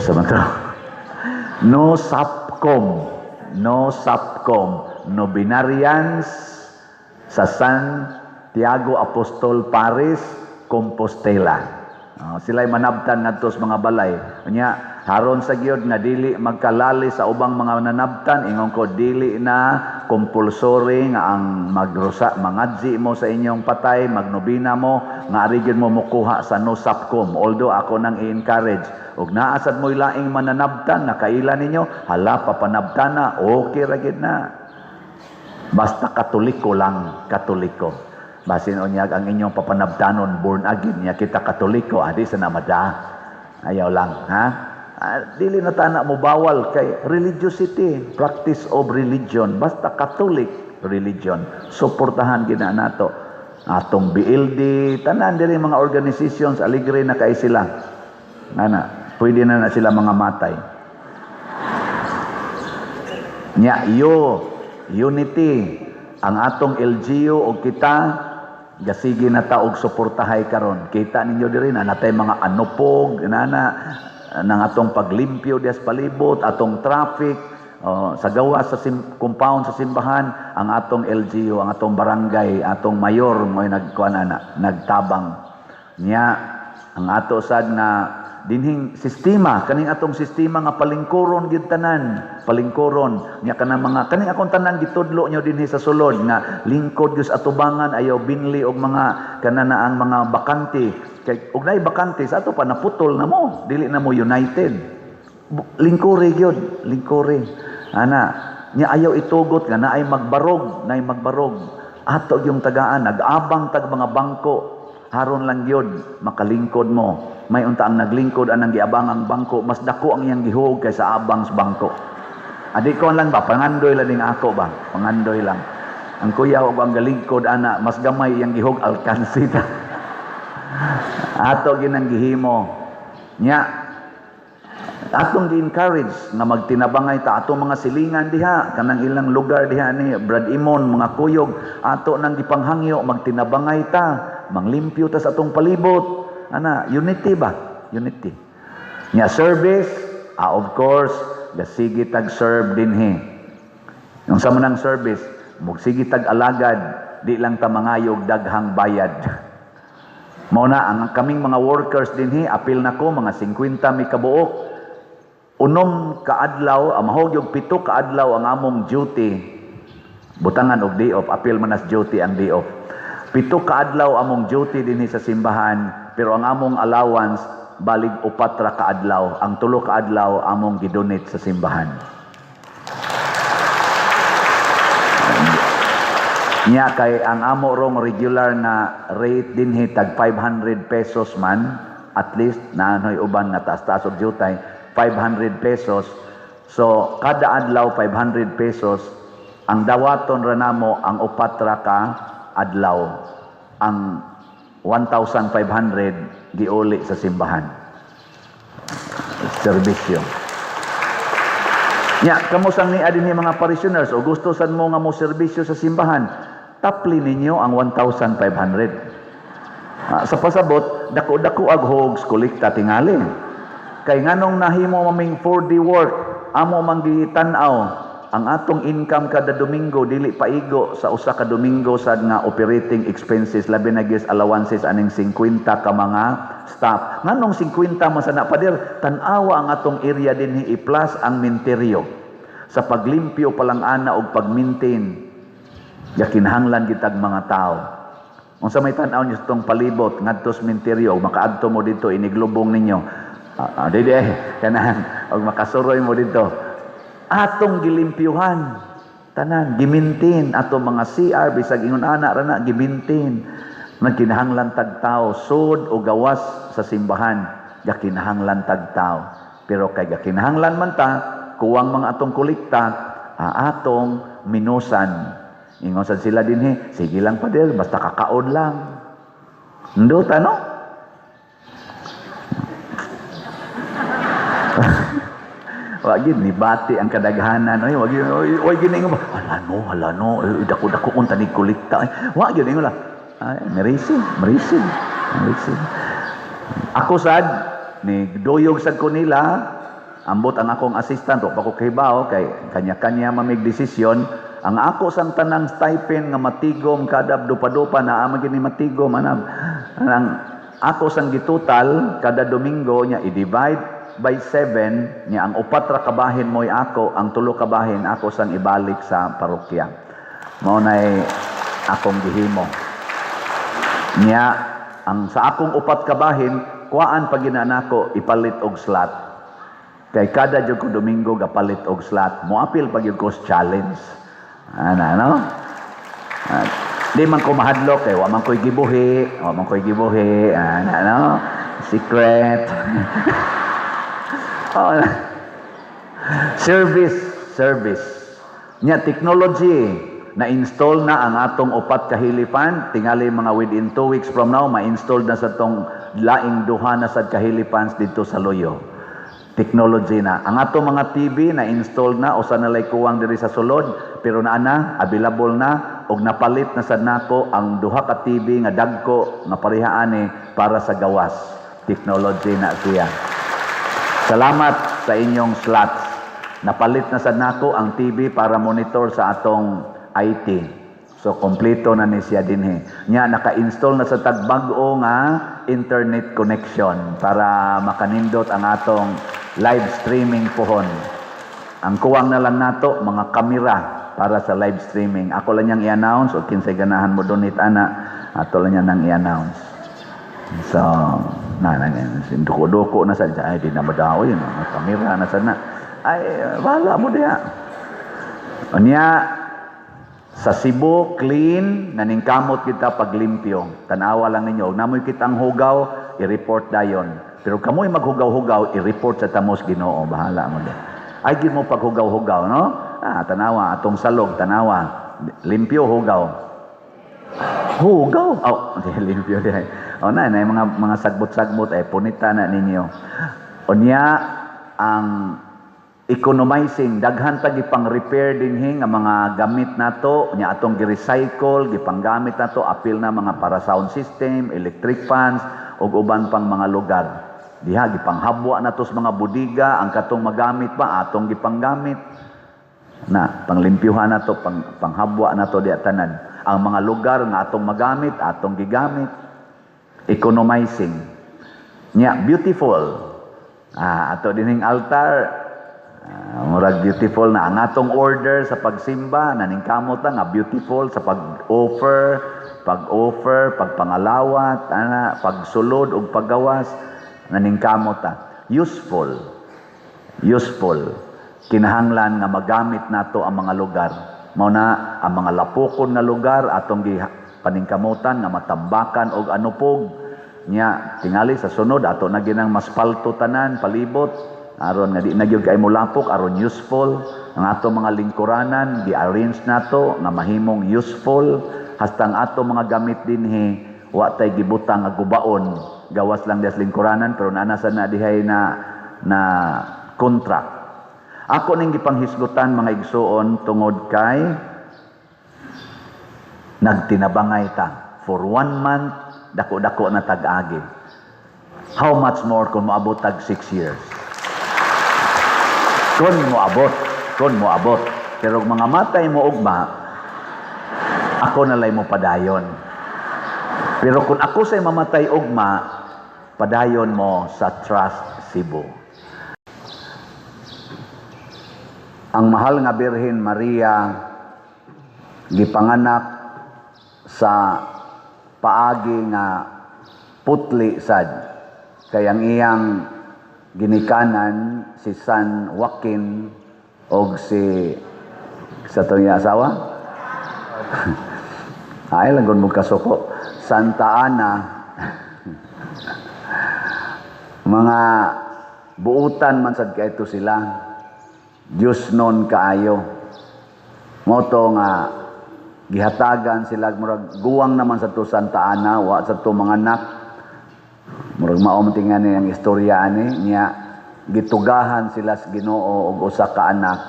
samanto no SAPCOM, no binarians sa Santiago Apostol Paris, Compostela. Sila'y manabtan ngadto sa mga balay. Unya, haron sa gyud nga dili magkalali sa ubang mga nanabtan, ingon ko dili na compulsory nga ang mangadji mo sa inyong patay, magnobina mo, nga ari gyud mo mukuha sa no SAPCOM. Although ako nang i-encourage, ug naasad mo laing mananabtan, nakaila ninyo, hala papanabtan na, okay ra gyud na. Basta katoliko lang, katoliko. Basin unyag ang inyong papanabtanon, born again, niya kita katoliko, adi sa namada. Ayaw lang, ha? Dili na tana mo bawal kay religiosity, practice of religion, basta Catholic religion. Suportahan gina nato. Atong BLD, tanan diri mga organizations, aligre na kay sila. Ana, pwede na sila mga matay. Nya, unity, ang atong LGU o kita, gasigi na taog suportahay karon. Kita ninyo diri na natay mga anupog nang atong paglimpyo dias palibot, atong traffic, sa gawa sa compound sa simbahan, ang atong LGU, ang atong barangay, atong mayor mo nagtabang niya ang ato sad na dinhing sistema, kaning atong sistema nga palingkuron gid tanan, palingkuron nya kanang mga kaning akong tanan gitudlo nyo dinhi sa sulod nga lingkod gyud atubangan, ayaw binli og mga kanana ang mga bakante kay og nay bakante sa ato pa naputol na mo, dili na mo united, lingkuri gyud, lingkuri ana nya ayaw itugot nga naay magbarog, ato yung tagaan nag-abang tag mga bangko, haron lang gyud makalingkod mo. May unta ang naglingkod anang giabang ang bangko, mas dako ang iyang gihug kaysa abang sa bangko. Adi ko lang ba, pangandoy lang din ako ba, pangandoy lang. Ang kuya o ang galingkod ana, mas gamay iyang gihug alkansita. Ato ginang gihimo. Nya, atong gi-encourage na magtinabangay ta atong mga silingan diha, kanang ilang lugar diha ni Brad Imon, mga kuyog, ato nang gipanghangyo, magtinabangay ta, manglimpyo ta sa atong palibot. Ana, unity ba? Unity. Nya service, of course, gasigi tag serve dinhi. Yung sa manang service, mugsigi tag alagad, di lang ta mangayog daghang bayad. Mao na ang kaming mga workers dinhi, apil nako mga 50 mi kabuok. Unom ka adlaw, mahog yung 7 ka adlaw ang among duty. Butangan og day off, apil manas duty ang day off. 7 ka adlaw among duty dinhi sa simbahan. Pero ang among allowance, balig 4 ka adlaw. Ang 3 ka adlaw, among gidonate sa simbahan. Nya kay ang amo rong regular na rate dinhi tag 500 pesos man, at least naanoy uban na taas-taas og jutay, 500 pesos. So, kada adlaw 500 pesos, ang dawaton ra namo ang 4 ka adlaw. Ang 1,500 giuli sa simbahan. Serbisyo. Nya, kamusang ni adin mga parishioners o gusto sad mo nga mo serbisyo sa simbahan, tapli ninyo ang 1,500. Sa pasabot, dako-dako ag hogs kolekta tingali. Kay nganong nahimo maming 4D work, amo manggitanaw ang atong income kada Domingo dili paigo sa usa ka Domingo sad nga operating expenses, labi na gyud allowances aning 50 ka mga staff. Nganong 50 man sana pader, tan-awa ang atong area dinhi i-plus ang menteryo sa paglimpyo palang ana og pag-maintain. Yakinahanglan gitag mga tao. Unsa may tan-aw niyo tong palibot ngadto sa menteryo, makaadto mo dito iniglubong ninyo. Dili kanang og makasuroy mo dito. Atong gilimpyuhan tanan, gimintin atong mga CR bisag ingon ana ra na gimintin. Nagkinahanglan tag tao sud o gawas sa simbahan, gakinahanglan tag tao. Pero kay gakinahanglan man ta, kuwang mga atong kolekta, atong minusan. Ingon sad sila dinhi, sige lang pader, basta kakaon lang. Ndota no? Wa gid ni bati ang kadaghanan. Oy, wag gid ningo ba. Hala no, dako-dako kung tanig kulikta. Wa gid ningo la. Ay, merisin. Ako sad ni doyog sad ko nila. Ambot ang akong assistant o pakukibaw kay kanya-kanya mamig desisyon. Ang ako sang tanang stipend nga matigom kada dupa-dupa na amag ni matigom anam. Ang ako sang gitutal kada Domingo nya i-divide by 7 nya ang upat ra kabahin mo'y ako, ang tulo kabahin ako sang ibalik sa parokya. Mao nay akong gihimo. Nya ang sa akong upat kabahin kuan pag ginanako ipalit og slot. Kay kada jud ko Domingo gapalit og slot. Moapil pag yung course challenge. No? Di man ko mahadlok kay wa man ko'y gibuhi. No? Secret. Service. Nya technology na-install na ang atong upat kahilipan. Tingali mga within 2 weeks from now, ma-install na sa tong laing duha na sa kahilipans dito sa Loyo. Technology na. Ang ato mga TV na-install na o sa nalay kuwang diri sa sulod, pero available na, og napalit na sad nako ang duha ka TV nga dagko nga parehaan para sa gawas. Technology na siya. Salamat sa inyong slots. Napalit na sad nako ang TV para monitor sa atong IT. So, kompleto na ni siya dinhi. Nya, naka-install na sa tagbag-o nga internet connection para makanindot ang atong live streaming pohon. Ang kuwang na lang nato, mga kamera para sa live streaming. Ako lang niyang i-announce o kinsay ganahan mo donate ana, ato lang niyang i-announce. So, duko-duko na sa ay di na madaoy, mga kamera na sana. Ay, wala mo diya. O niya, sa Cebu, clean, naningkamot kita paglimpyo. Tanawa lang ninyo. Namoy kitang hugaw, i-report dayon. Pero kamoy maghugaw-hugaw, i-report sa tamos Ginoo. Bahala mo din. Ay, gid mo paghugaw-hugaw, no? Tanawa, atong salog, tanawa. Limpyo, hugaw. Hugaw? Oh, limpyo din. O na, mga sagbot-sagbot, punita na ninyo. O niya, ang economizing, daghan ta gipang repair dinhi nga mga gamit nato nya atong gi-recycle, gipanggamit nato apil na mga para sound system, electric fans ug uban pang mga lugar. Diha gipanghabwa nato sa mga budiga, ang katong magamit pa atong gipanggamit. Na panglimpyuhan nato, panghabwa nato diha tanan. Ang mga lugar nga atong magamit, atong gigamit. Economizing. Nya beautiful. Ato dining altar murag beautiful na ang atong order sa pagsimba naningkamot nga beautiful sa pag-offer, pagpangalawat, pagsulod ug paggawas naningkamot useful. Kinahanglan nga magamit nato ang mga lugar. Mao na ang mga lapokon nga lugar atong paningkamutan nga matambakan og anupog nya tingali sa sunod ato na ginang maspalto tanan palibot. Aron nga di na gyud kay mulapok aron useful ang ato mga lingkuranan gi-arrange nato nga mahimong useful hasta ang ato mga gamit dinhi wa tay gibutang nga gubaon gawas lang des lingkuranan pero nanasa na dihay na contract. Ako ning gipanghisgutan mga igsuon tungod kay nagtinabangay ta for 1 month dako-dako na tag-agi. How much more kung moabot tag 6 years? Kon mo abot. Pero mga matay mo ugma, ako nalay mo padayon. Pero kung ako say mamatay ugma, padayon mo sa Trust Cebu. Ang mahal nga Birhen Maria, gipanganak sa paagi nga putli sad. Kayang iyang ginikanan si San Joaquin og sa itong asawa ay lagon mo kasuko Santa Ana mga buutan man sad kay ito sila Diyos non kaayo moto nga gihatagan sila murag guwang naman sa to Santa Ana wa sa to mga anak murag mao man tingan ang istorya ani niya gitugahan sila sa Ginoo og usa ka anak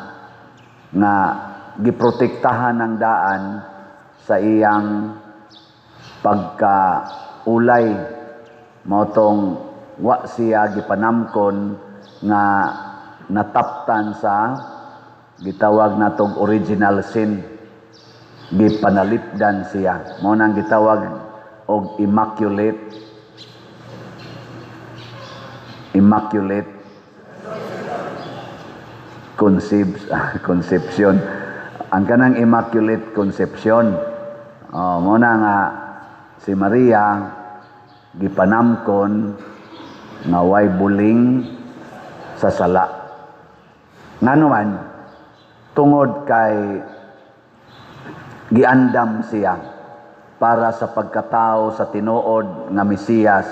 nga giprotektahan ng daan sa iyang pagkaulay, motong wa siya gipanamkon nga nataptan sa gitawag natong original sin, gipanalipdan siya, mo nang gitawag og immaculate conception. Ang kanang immaculate conception, mo na nga si Maria gipanamkon nga way buling sa sala. Ngano man tungod kay giandam siya para sa pagkatao sa tinuod nga Mesiyas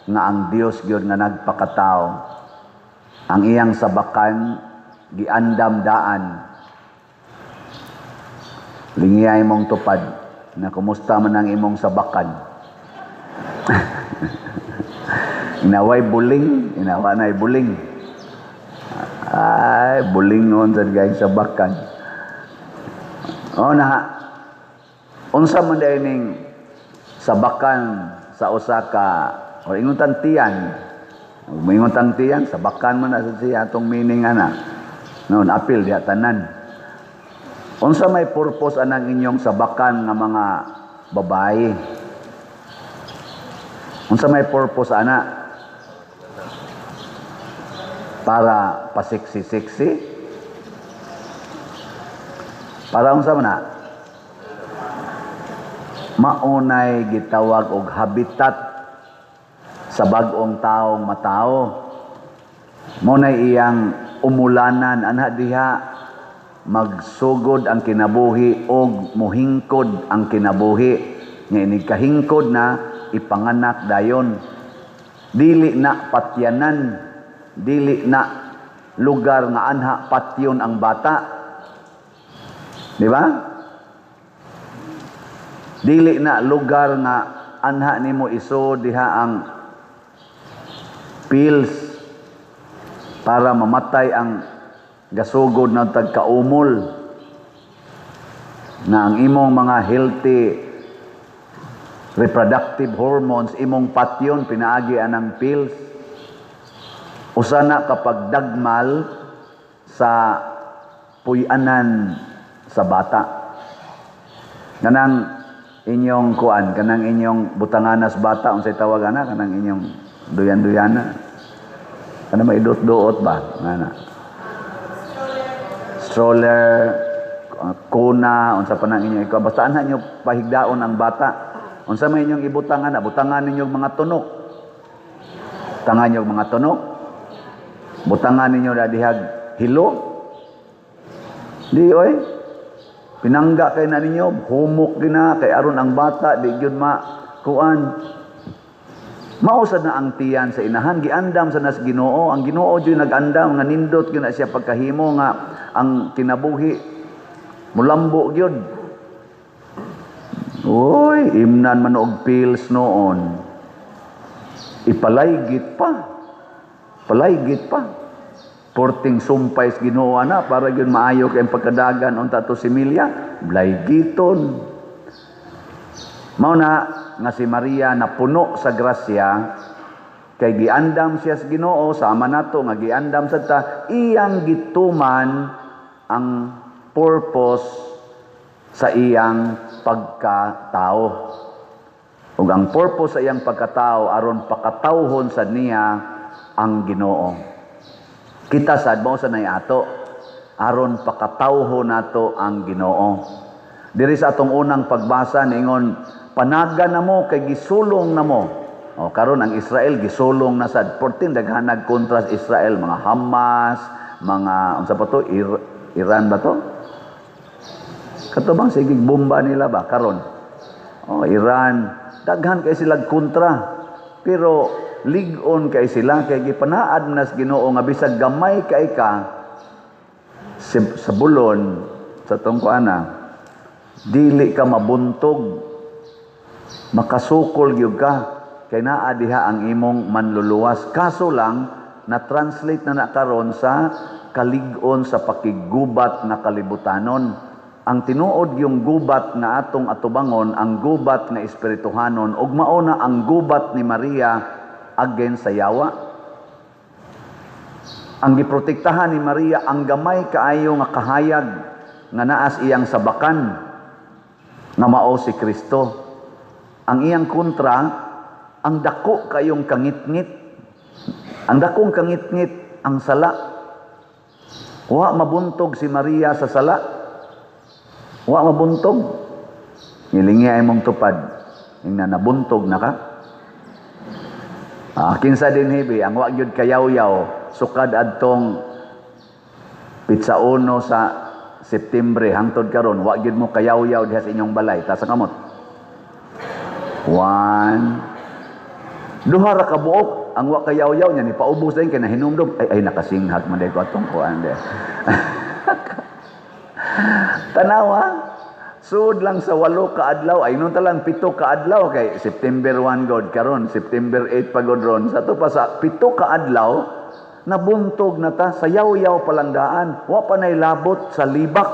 nga ang Dios gyud nga nagpakatao. Ang iyang sabakan giandam daan. Lingiyay mong tupad na kumusta man ang imong sabakan. Inaway buling, inawa na'y buling. Ay, buling noon sa gayong sabakan. O na, unsa man dahil ning sabakan sa usa ka, o ingutan tiyan, ingutan tiyan, sabakan man na sa siya atong meaning ana. Noon, apil diya tanan. Unsa may purpose anang inyong sabakan nga mga babae? Unsa may purpose ana? Para pasiksi-siksi? Para unsa man na? Maunay gitawag og habitat sa bag-ong taong matao. Munay iyang umulanan anha diha magsugod ang kinabuhi og muhingkod ang kinabuhi. Nga ini kahingkod na ipanganak dayon. Dili na patyanan, dili na lugar nga anha patyon ang bata. Di ba? Dili na lugar nga anha nimo iso diha ang pills para mamatay ang gasugod na tagkaumol na ang imong mga healthy reproductive hormones imong patyon pinaagi anang pills. Usa na kapag dagmal sa puy-anan sa bata. Kanang inyong kuan, kanang inyong butanganas bata, unsay tawag ana, kanang inyong duyan-duyana. Kanang maidot-duot ba? Ngana. Stroller, kuna, unsa pa nang inyong ikaw. Basta anha nyo pahigdaon ang bata. Unsa may inyong ibutangan, butangan ninyo mga tunok. Tangan nyo mga tunok. Butangan ninyo na dihag hilo. Di oy. Pinangga kay na ninyo, humok gina kay aron ang bata di gyud kuan. Mausad na ang tiyan sa inahan, giandam sa nas Ginoo. Ang Ginoo jud nagandam nga nindot gyud na siya pagkahimo nga ang kinabuhi mulambo gyud. Oy, imnan man og pills noon. Ipalaygit pa. Palaygit pa. Porting sumpay sa Ginoo na para gyud maayo kay pagkadagan unta to similya, blaygiton. Mao na nga si Maria na puno sa grasya kay giandam siya sa Ginoo, sama nato nga giandam sa ta, iyang gituman ang purpose sa iyang pagkatao. Ug ang purpose sa iyang pagkatao aron pakatawhon sa niya ang Ginoo. Kita sad mao sa nay ato aron pakatawhon nato ang Ginoo. Diri sa atong unang pagbasa ningon panaga na mo kay gisulong na mo. O karon ang Israel gisulong na sad. 14 daghanag kontra sa Israel, mga Hamas, mga unsa pa to, Iran ba to? Katubang sige bomba nila ba karon? O Iran, daghan kay sila kontra. Pero ligon kay sila kay gipanaad nas Ginoo nga bisag gamay kay ka sa bulon sa tungkuana dili ka mabuntog, makasukol gyud ka kay naa diha ang imong manluluwas. Kaso lang na-translate na nakaron sa kalig-on sa pakigubat na kalibutanon. Ang tinuod yung gubat nga atong atubangon, ang gubat nga espirituhanon, ug mao na ang gubat ni Maria against sa yawa. Ang giprotektahan ni Maria ang gamay kaayo nga kahayag nga naas iyang sabakan nga mao si Kristo. Ang iyang kontra, ang dako kayong kangitngit. Ang dakong kangitngit ang sala. Wa mabuntog si Maria sa sala. Wa mabuntog. Nilingi ay mong tupad. Ingna nabuntog na ka. Kinsa din hibi, ang wa gyud kayaw-yaw, sukad adtong pitsa 1 sa Septembre hangtod karon, wa gyud mo kayaw-yaw diha sa inyong balay. Ta sa kamot. 1, 2 ra ka buok, ang wa kayaw-yaw niya ni paubos din kay nahinumdom. Ay nakasinghag man dai ko atong kuan de. Tanawa, sud lang sa 8 ka adlaw, ay nun talang 7 ka adlaw kay September 1 god karon, September 8 pa god ron. Sa to pa sa 7 ka adlaw, nabuntog na ta, sa yaw-yaw palandaan, wa pa nay labot sa libak.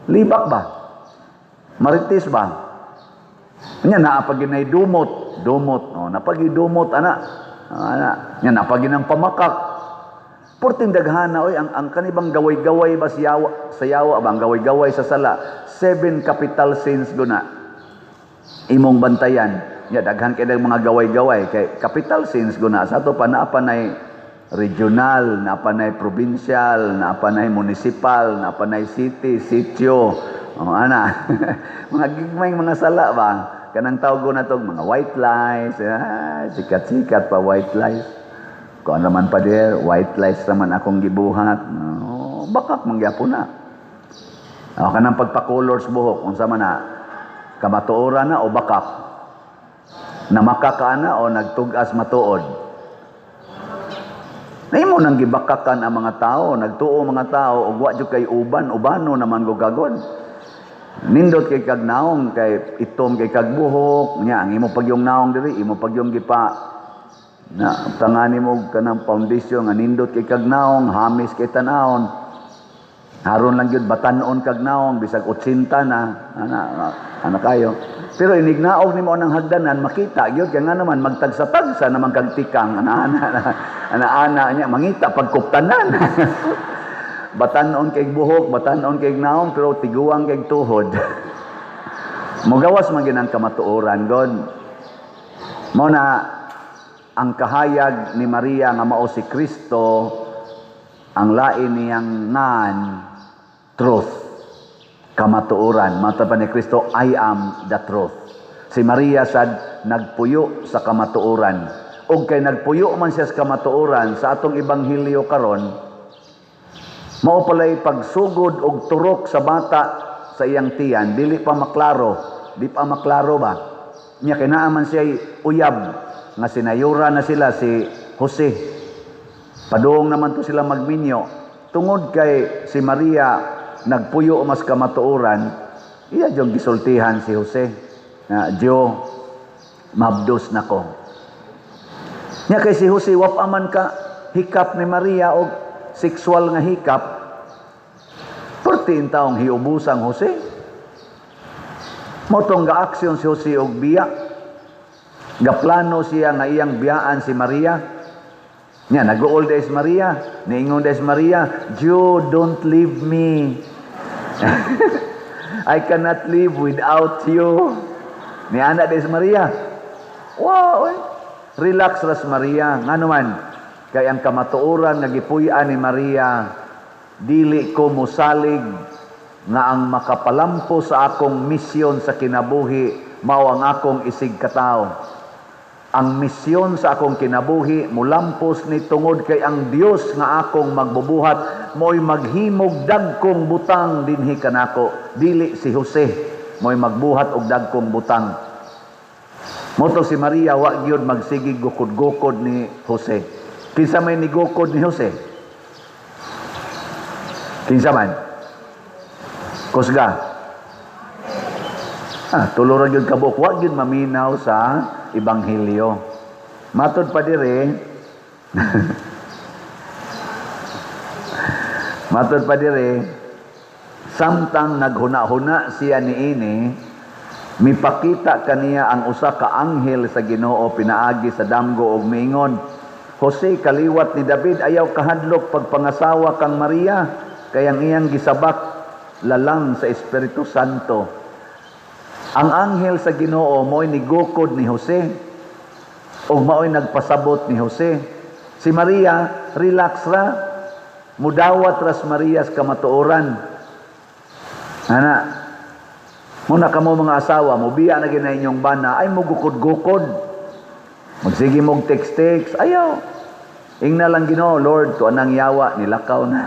Libak ba? Marites ba? Nya naapagi nay dumot, napagi dumot ana. Nya napagi ng pamakak. Porting daghana oy ang kanibang gaway-gaway ba sa yawa ba ang gaway-gaway sa sala 7 capital sins guna imong bantayan ya daghan kay mga gaway-gaway kay capital sins guna sa ato pa naa pa nay regional, naa pa nay provincial, naa pa nay municipal, naa pa nay city, sitio ana mga gigmay mga sala ba kanang tawag na tog mga white lies sikat-sikat pa white lies. Kung ano naman pa der, white lies naman akong gibuhat. Bakak mangyapon na. Ako ka ng pagpa-colors buhok, kung sama na, kamatuoran na o bakak. Namakaka na o nagtugas matuod. Nahimo nang gibakakan ang mga tao, nagtuo mga tao, o wadyo kay ubano naman gugagod. Nindot kay kag naong, kay itom kay kag buhok, ang imo pag yung naong diri, imo pag yung gipa, na tangani mo kanang foundation nga nindot kay kagnaong hamis kay tanawon haron lang gyud batan-on kagnaong bisag 80 na ana kayo pero inignaog nimo nang hagdanan makita gyud kay nga naman magtagsa-tagsa naman kag tikang ana nya mangita pagkuptanan batan-on kay buhok batan-on kay gnaong pero tiguang kay tuhod mogawas man gyud ang kamatuoran god mo na ang kahayag ni Maria nga mao si Kristo ang lain niyang truth kamatuoran mata pa ni Kristo I am the truth. Si Maria sad nagpuyo sa kamatuoran ug kay nagpuyo man siya sa kamatuoran sa atong ebanghelyo karon mao palay pagsugod og turok sa bata sa iyang tiyan dili pa maklaro ba nya kay naa man siya uyab nga sinayura na sila si Jose. Padung naman to sila magminyo. Tungod kay si Maria nagpuyo mas kamatuoran, iya jong gisultihan si Jose. Dio mabdos nako. Nya kay si Jose wapaman ka hikap ni Maria og sexual nga hikap. 14 taong hiubusang Jose. Motong ga-aksyon si Jose og biya. Gaplano siya nga iyang biyaan si Maria. Nya nag-old days Maria, niingon days Maria, "You don't leave me. I cannot live without you." Ni ana days Maria. Wow, relax ras Maria. Ngano man kay ang kamatuoran nga gipuy-an ni Maria, dili ko mosalig nga ang makapalampo sa akong misyon sa kinabuhi mao ang akong isig katawo. Ang misyon sa akong kinabuhi mulampos ni tungod kay ang Dios nga akong magbubuhat mo'y maghimog dagkong butang dinhi kanako, dili si Jose mo'y magbuhat og dagkong butang. Moto si Maria wa gyud magsigig gukod-gukod ni Jose. Kinsa may nigukod ni Jose? Kinsa man? Kusga. Tulo ra gyud kabuk, wa gyud maminaw sa ebanghelyo. Matod pa dire Matod pa dire, samtang naghuna-huna siya niini, mipakita kaniya ang usa ka anghel sa Ginoo pinaagi sa damgo og miingon, Jose, kaliwat ni David, ayaw kahadlok pagpangasawa kang Maria, kayang iyang gisabak lalang sa Espiritu Santo. Ang anghel sa Ginoo mo'y nigukod ni Jose, o mao'y nagpasabot ni Jose. Si Maria, relax ra, mudawat ras Marias kamatuoran. Ana, muna ka mo mga asawa, mubiya na gina inyong bana, ay mugukod-gukod. Magsige mong text-text, ayaw. Ingna lang Ginoo, Lord, to anang yawa, nilakaw na.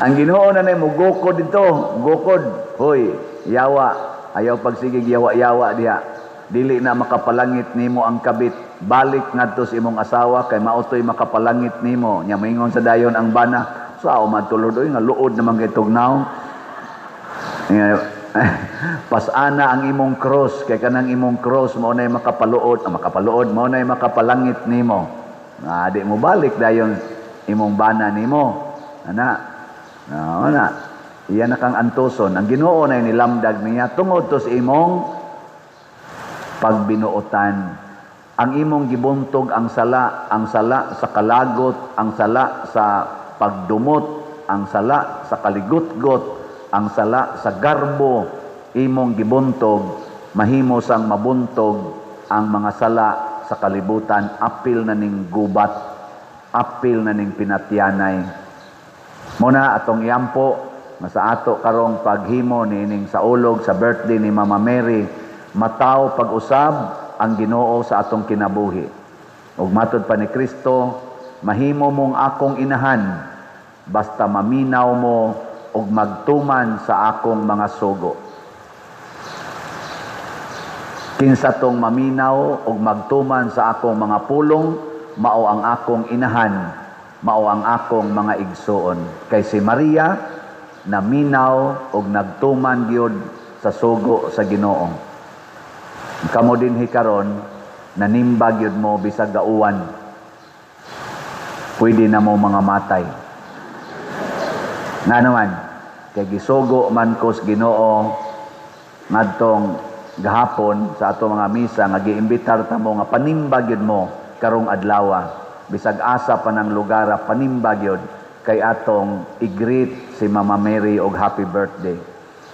Ang Ginoo na mugukod dito, gukod. Hoy, yawa, ayaw pagsigig yawa-yawa diha. Dili na makapalangit nimo ang kabit. Balik ngadto sa imong asawa kay mautoy makapalangit nimo. Nya moingon sa dayon ang bana, sao matulod oy nga luod naman kay tugnaw. Pasana ang imong cross kay kanang imong cross mao nay makapaluod mao nay makapalangit nimo. Di mo balik dayon imong bana nimo. Ana. Iyan na kang antuson. Ang Ginoo na nilamdag niya tungod to sa imong pagbinuotan. Ang imong gibuntog ang sala sa kalagot, ang sala sa pagdumot, ang sala sa kaligutgot, ang sala sa garbo, imong gibuntog, mahimo sang mabuntog ang mga sala sa kalibutan, apil na ning gubat, apil na ning pinatyanay. Muna atong iyampo, sa ato karong paghimo niining sa ulog sa birthday ni Mama Mary, mataw pag-usab ang Ginoo sa atong kinabuhi. Ug matod pa ni Kristo, mahimo mong akong inahan, basta maminaw mo ug magtuman sa akong mga sugo. Kinsa tong maminaw ug magtuman sa akong mga pulong, mao ang akong inahan, mao ang akong mga igsuon. Kay si Maria naminaw ug nagtuman gyud sa sugo sa Ginoo. Kamo dinhi karon nanimbag gyud mo bisag gauwan. Pwede na mo mga matay. Nga naman, kay gisugo man ko sa Ginoo ngadtong gahapon sa ato mga misa nga giimbitar ta mo nga panimbag yun mo karong adlaw, bisag asa pa ng lugar panimbag yun kay atong i-greet si Mama Mary og happy birthday.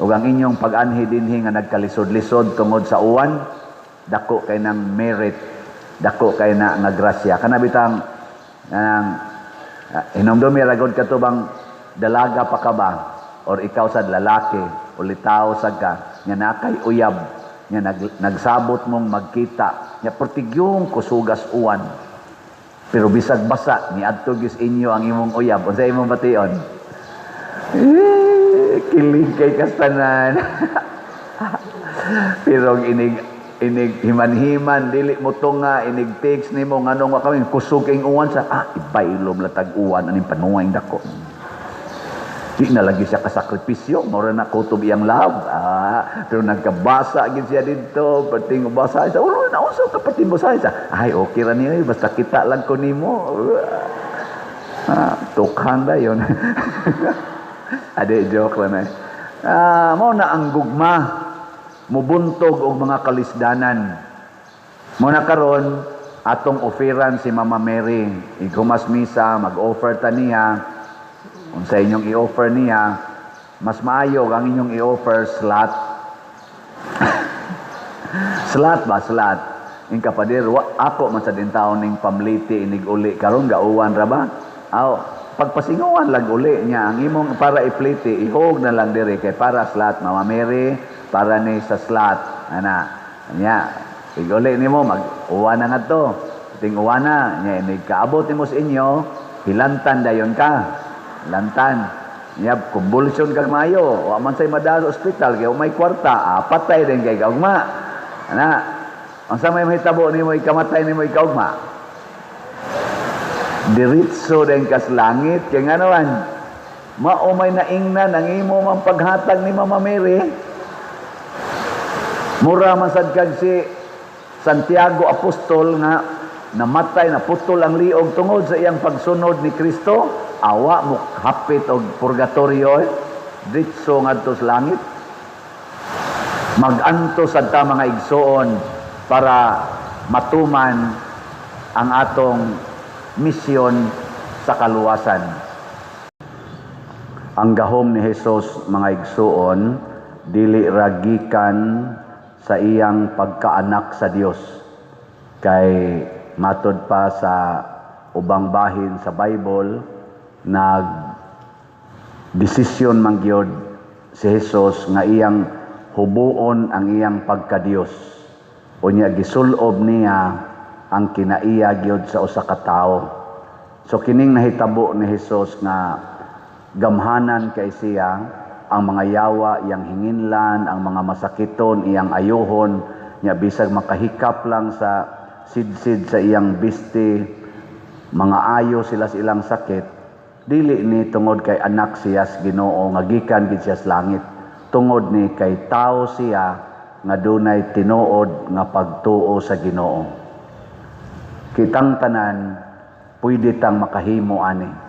Ug ang inyong pag-anhi dinhi nga nagkalisod-lisod tungod sa uwan, dako kay nang merit, dako kay na nga grasya. Kana bitang hinumdumi ragod katubang dalaga pa ka ba or ikaw sad lalaki o litaw sad ka nga nakay uyab nga nagsabot mong magkita nga portigyong kusugas uwan pero bisag basa ni adto gis inyo ang imong uyab unsa imong bation? Kilig kay kastanan. Pero inig himan-himan dili mo to nga inig text nimo nganong wa kami kusuging uwan sa ibailom latag uwan aning panuway dako. Di na lagi siya kasakripisyo, mora na kutob iyang love. Pero nagkabasa gid siya dito, pating basa siya. Nauso ka pating basa siya. Ay, okay ra niya, basta kita lang ko nimo. Tukhan da yun. Ade, joke lang mo na ang gugma, mubuntog og mga kalisdanan. Muna karon atong oferan si Mama Mary. Igumas misa, mag-offer ta niya. Kung sa inyong i-offer niya, mas maayo ang inyong i-offer slot. Slot ba? Slot. Yung kapadir, ako man sa dintaon ning pamliti, inig uli. Karon gauwan ra ba? Pagpasinguan lang uli niya. Ang imong para ipliti, ihog na lang diri kay para slot. Mama Mary, para ni sa slot. Niya, iguli ni mo, mag-uwan na nga to. Ting uwan na, niya, inig kaabot ni mo sa inyo, hilantan dayon ka. Lantan. Yap, kumbulsyon kag mayo. Wa man say madalo ospital kay may kwarta, patay din kay kaugma. Unsa may mahitabo nimo ikamatay nimo ikaugma? Diritso din kas langit kay nganoan. Mao may naingnan ang imo man paghatag ni Mama Mary. Mura man sad kag si Santiago Apostol nga namatay na putol ang liog tungod sa iyang pagsunod ni Kristo. awa mo hapit og purgatorio ditso ngadto sa langit. Maganto sa ta mga igsoon para matuman ang atong misyon sa kaluwasan. Ang gahom ni Hesus mga igsoon dili ragikan sa iyang pagkaanak sa Dios. Kay matud pa sa ubang bahin sa Bible, nag desisyon man gyud si Hesus nga iyang hubuon ang iyang pagka-Dios. Unya gisulob niya ang kinaiya gyud sa usa ka tawo. So kining nahitabo ni Hesus nga gamhanan kay siya ang mga yawa iyang hinginlan, ang mga masakiton iyang ayohon, nya bisag makahikap lang sa sidsid sa iyang bisti, mga ayo sila sa ilang sakit, dili ni tungod kay anak siya sa Ginoo nga gikan gid siya sa langit, tungod ni kay tao siya nga dunay tinuod nga pagtuo sa Ginoo. Kitang tanan pwede tang makahimo ani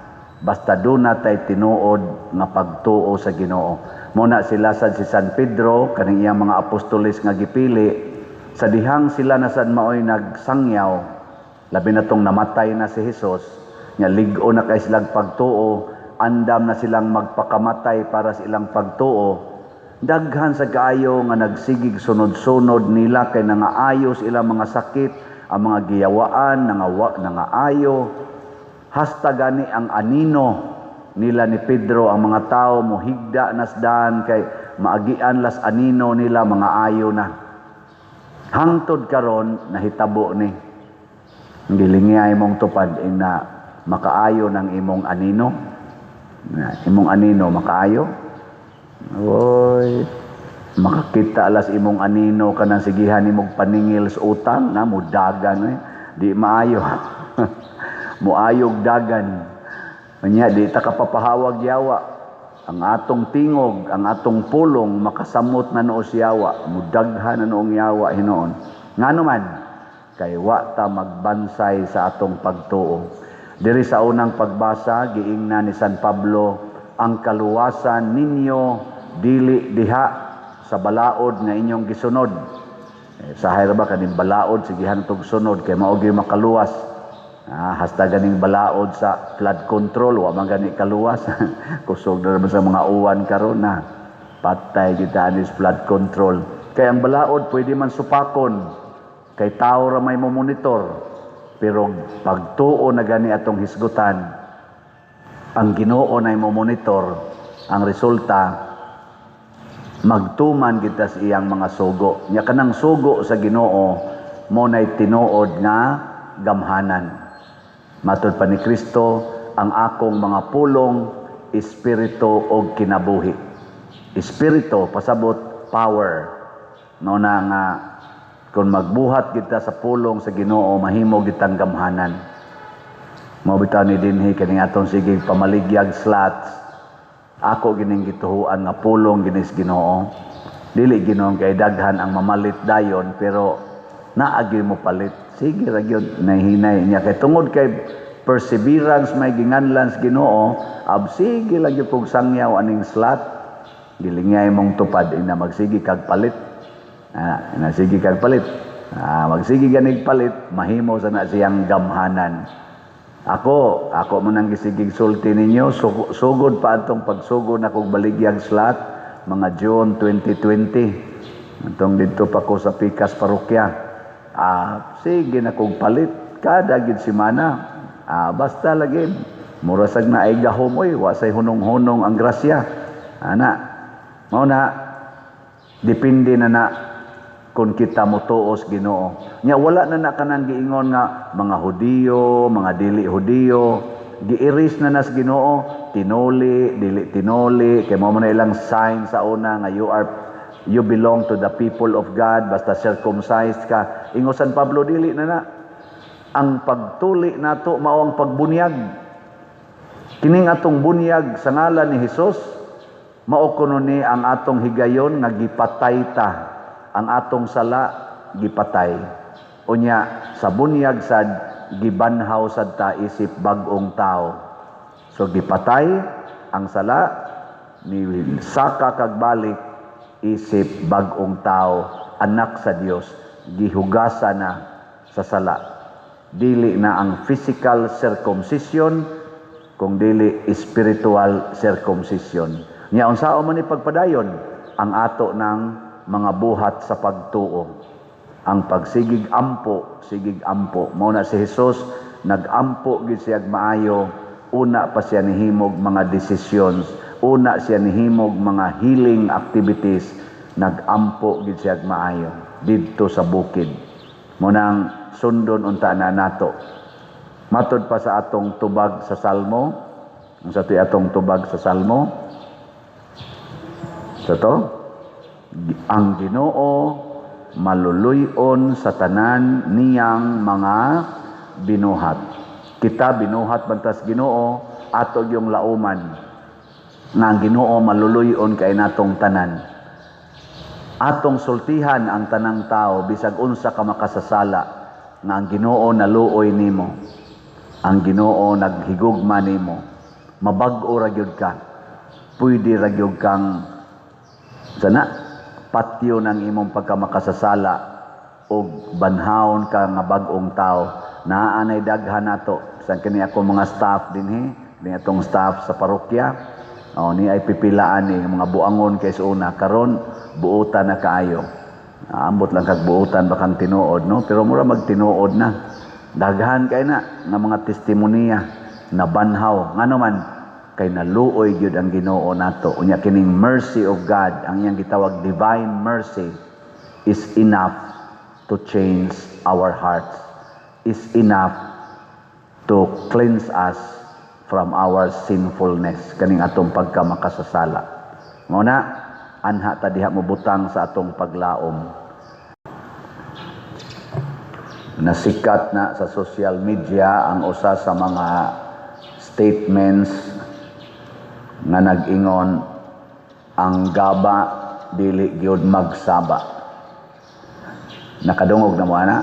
basta duna tay tinuod nga pagtuo sa Ginoo. Muna sila sad si San Pedro kaning iyang mga apostoles nga gipili, sa dihang sila na sad maoy nagsangyaw, labi na tong namatay na si Hesus, nya lig-o na kay silang pagtuo, andam na silang magpakamatay para sa ilang pagtuo. Daghan sa kaayo nga nagsigig sunod-sunod nila kay nangaayo sa ilang mga sakit, ang mga giyawaan nangaayo. Hasta gani ang anino nila ni Pedro, ang mga tao mo higda nasdaan kay maagian las anino nila mga ayo na. Hangtod karon nahitabo ni gilingay mong tupad na makaayo ng imong anino. Imong anino makaayo. Oy, makakita alas imong anino kanang sigihan imong paningil sa utang na mudagan di maayo. Muayog dagan. Anya di ta kapapahawag yawa. Ang atong tingog, ang atong pulong makasamot na noo siyawa, mudaghan na noong yawa hinoon. Ngano man kay wa ta magbansay sa atong pagtuo. Diri sa unang pagbasa giingna ni San Pablo, ang kaluwasan ninyo dili diha sa balaod nga inyong gisunod. Sa hayra ba kaning balaod sigihan tog sunod kay mao gyud makaluwas. Hasta ganing balaod sa flood control, wa man gani kaluwas. Kusog na naman sa mga uwan karon na. Patay kita anis flood control. Kay ang balaod pwede man supakon. Kay tao ra may monitor. Pero pagtuo na gani atong hisgutan, ang Ginoo na monitor, ang resulta magtuman kita sa iyang mga sugo. Nya kanang sugo sa Ginoo mo nay tinuod nga gamhanan. Matod pa ni Kristo, ang akong mga pulong, espiritu o kinabuhi. Espiritu, pasabot, power. No na nga, kung magbuhat kita sa pulong sa Ginoo, mahimo kitang gamhanan. Mabitaw ni dinhi kaning atong sige pamaligyag slots. Ako gining gituhuan nga pulong ginis Ginoo. Dili Ginoo kay daghan ang mamalit dayon, pero naagi mo palit. Sige ra gyud nahinay niya kay tungod kay perseverance may ginganlan sa Ginoo, sige lang gyud kog sangyaw aning slot. Gilingay mong tupad ina magsigi kag palit. Sige kag palit. Magsigi ganig palit, mahimo sa na siyang gamhanan. Ako man ang gisigig sulti ninyo, sugod pa atong pagsugod na kog baligyang slot mga June 2020. Atong dito pa ko sa Pikas Parokya. Sige na kong palit kada gid semana. Basta lagi murasag na ay gahom wasay hunong-hunong ang grasya. Mao na depende na kung kita motuos Ginoo. Nya wala na kanang giingon nga mga Hudiyo, mga dili Hudiyo, giiris na nas Ginoo, tinuli, dili tinuli, kay mao man ilang sign sa una nga you belong to the people of God, basta circumcised ka. Ingo San Pablo dili na. Ang pagtuli nato mao ang pagbunyag. Kining atong bunyag sa ngalan ni Hesus, mao kuno ni ang atong higayon nga gipatay ta. Ang atong sala gipatay. Unya sa bunyag sad gibanhaw sad ta isip bag-ong tao. So gipatay ang sala ni saka kag balik isip bag-ong tao, anak sa Dios, gihugasa na sa sala. Dili na ang physical circumcision, kung dili spiritual circumcision. Nya unsao man ni pagpadayon ang ato ng mga buhat sa pagtuo. Ang pagsigig ampo, sigig ampo. Mao na si Jesus nag-ampo gid siya maayo, una pa siya nihimog mga decisions, una siya nihimog mga healing activities, nag-ampo gid siya maayo didto sa bukid. Mo nang sundon unta na nato. Matod pa sa atong tubag sa Salmo, sa atong tubag sa Salmo. Sa to, ang Ginoo maluluyon sa tanan niyang mga binuhat. Kita binuhat bantas Ginoo, ato yung lauman nga ang Ginoo maluluyon kay natong tanan. Atong sultihan ang tanang tao bisag unsa ka makasasala nga ang Ginoo naluoy nimo. Ang Ginoo naghigugma nimo. Mabag-o ra gyud ka. Pwede ra gyud kang sana patyo ng imong pagkamakasasala o banhawon ka nga bag-ong tao. Naanay daghan nato sa kini ako mga staff dinhi, ni atong staff sa parokya. Ni ay pipilaan ni mga buangon kay una karon buutan na kaayo. Ambot lang kag buutan bakang tinuod no, pero mura magtinuod na. Daghan kay na nga mga testimonya na banhaw ngano man kay naluoy gyud ang Ginoo nato. Unya kining mercy of God, ang iyang gitawag divine mercy, is enough to change our hearts, is enough to cleanse us from our sinfulness, kaning atong pagkamakasasala. Muna, anha ta diha mobutang sa atong paglaom. Nasikat na sa social media ang usa sa mga statements nga nag-ingon ang gaba dili gyud magsaba. Nakadungog na mo ana?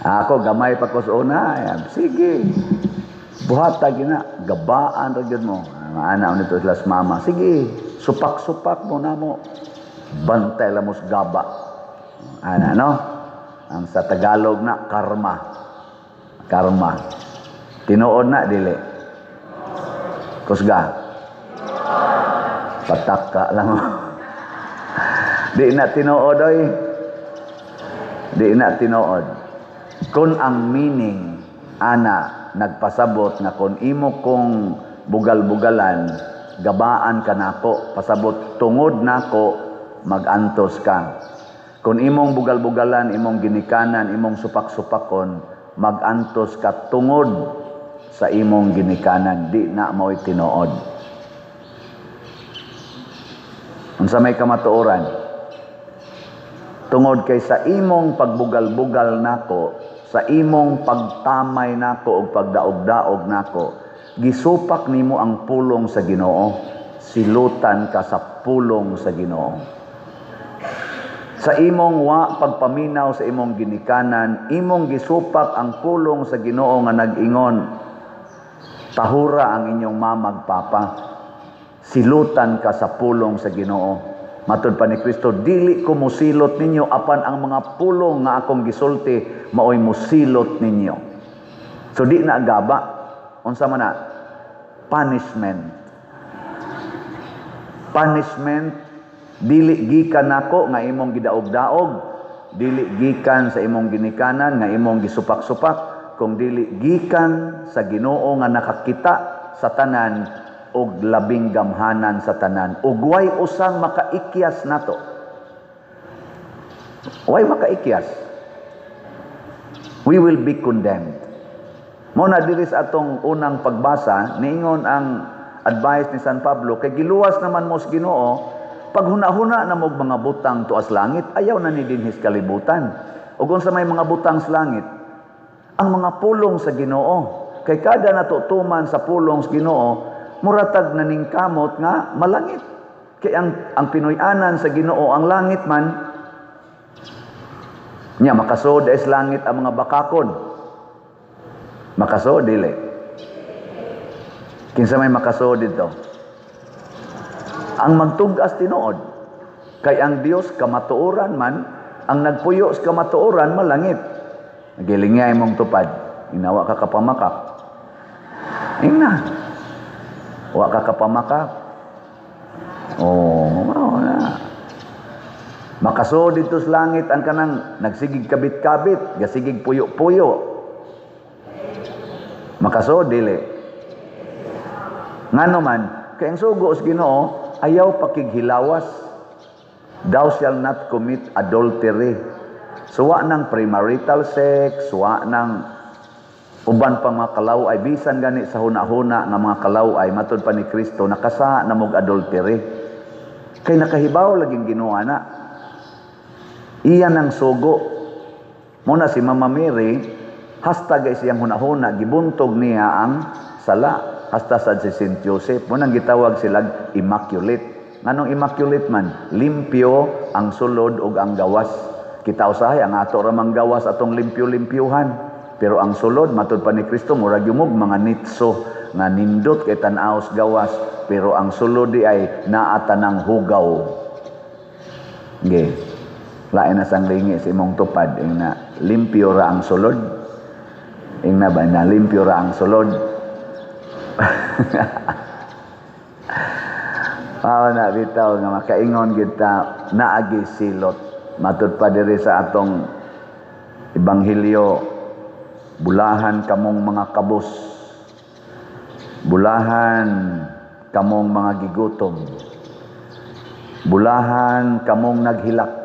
Ako gamay pa ko sa una, sige. Buhata gina, gabaan ra gyud mo. Ana unito sila sa mama. Sige, supak-supak mo na mo. Bantay la mo sa gaba. Ana no? Ang sa Tagalog na karma. Karma. Tinuod na dili. Kusga. Pataka lang mo. Di na tinuod oy. Di na tinuod. Kung ang meaning ana nagpasabot na kung imo kong bugal-bugalan, gabaan ka nako, pasabot tungod nako, magantos ka. Kung imong bugal-bugalan, imong ginikanan, imong supak-supakon, magantos ka tungod sa imong ginikanan, di na mo'y tinuod. Unsa may kamatuoran? Tungod kay sa imong pagbugal-bugal nako, sa imong pagtamay nako o pagdaog-daog nako, gisupak nimo ang pulong sa Ginoo, silutan ka sa pulong sa Ginoo. Sa imong pagpaminaw sa imong ginikanan, imong gisupak ang pulong sa Ginoo nga nag-ingon, tahura ang inyong mamagpapa, silutan ka sa pulong sa Ginoo. Matod pa ni Kristo, dili ko musilot ninyo apan ang mga pulong nga akong gisulti maoy musilot ninyo. So di na gaba, unsa man na? Punishment. Punishment, dili gikan nako nga imong gidaog-daog, dili gikan sa imong ginikanan nga imong gisupak-supak, kung dili gikan sa Ginoo nga nakakita sa tanan og labing gamhanan sa tanan, ug way usang makaikyas nato. Way makaikyas. We will be condemned. Mo na diri sa atong unang pagbasa, niingon ang advice ni San Pablo, kay giluwas naman mo sa Ginoo, pag huna-huna na mo mga butang tuas langit, ayaw na ni dinhis kalibutan. Ug unsa may mga butang sa langit, ang mga pulong sa Ginoo. Kay kada natutuman sa pulong sa Ginoo, muratag na ning kamot nga malangit. Kay ang Pinoy-anan sa Ginoo ang langit man, nya makasod is langit ang mga bakakon. Makasod dili. Kinsa may makasod dito. Ang magtugas tinuod, kay ang Dios kamatuoran man, ang nagpuyo sa kamatuoran malangit. Nagilingay mong tupad, inawa ka kapamakak. Ingna. Wa ka kapamakak. Oh, na. Makasod dito sa langit ang kanang nagsigig kabit-kabit, gasigig puyo-puyo. Makasod dili. Ngano man, kay ang sugo sa Ginoo ayaw pakighilawas. Thou shall not commit adultery. So wa nang premarital sex, wa nang uban pang mga kalaway, bisan gani sa huna-huna nga mga kalaway matud pa ni Kristo nakasa na mog adultery. Kay nakahibaw laging Ginoo ana. Iyan ang sugo. Muna si Mama Mary, hasta guys siyang huna-huna, gibuntog niya ang sala. Hasta sa si Saint Joseph. Munang gitawag silang immaculate. Nganong immaculate man? Limpyo ang sulod ug ang gawas. Kita usahay, ang ato ramang gawas atong limpyo-limpyuhan. Pero ang sulod, matud pa ni Kristo, murag yumog mga nitso nga nindot kay tan-aos gawas. Pero ang sulod di ay naatanang hugaw. Okay. Lain na sang lingi sa imong tupad. Ing na limpyo ra ang sulod. Ing na ba na limpyo ra ang sulod. Na bitaw nga makaingon kita naagi silot matud pa diri sa atong ebanghelyo, bulahan kamong mga kabus, bulahan kamong mga gigutom, bulahan kamong naghilak,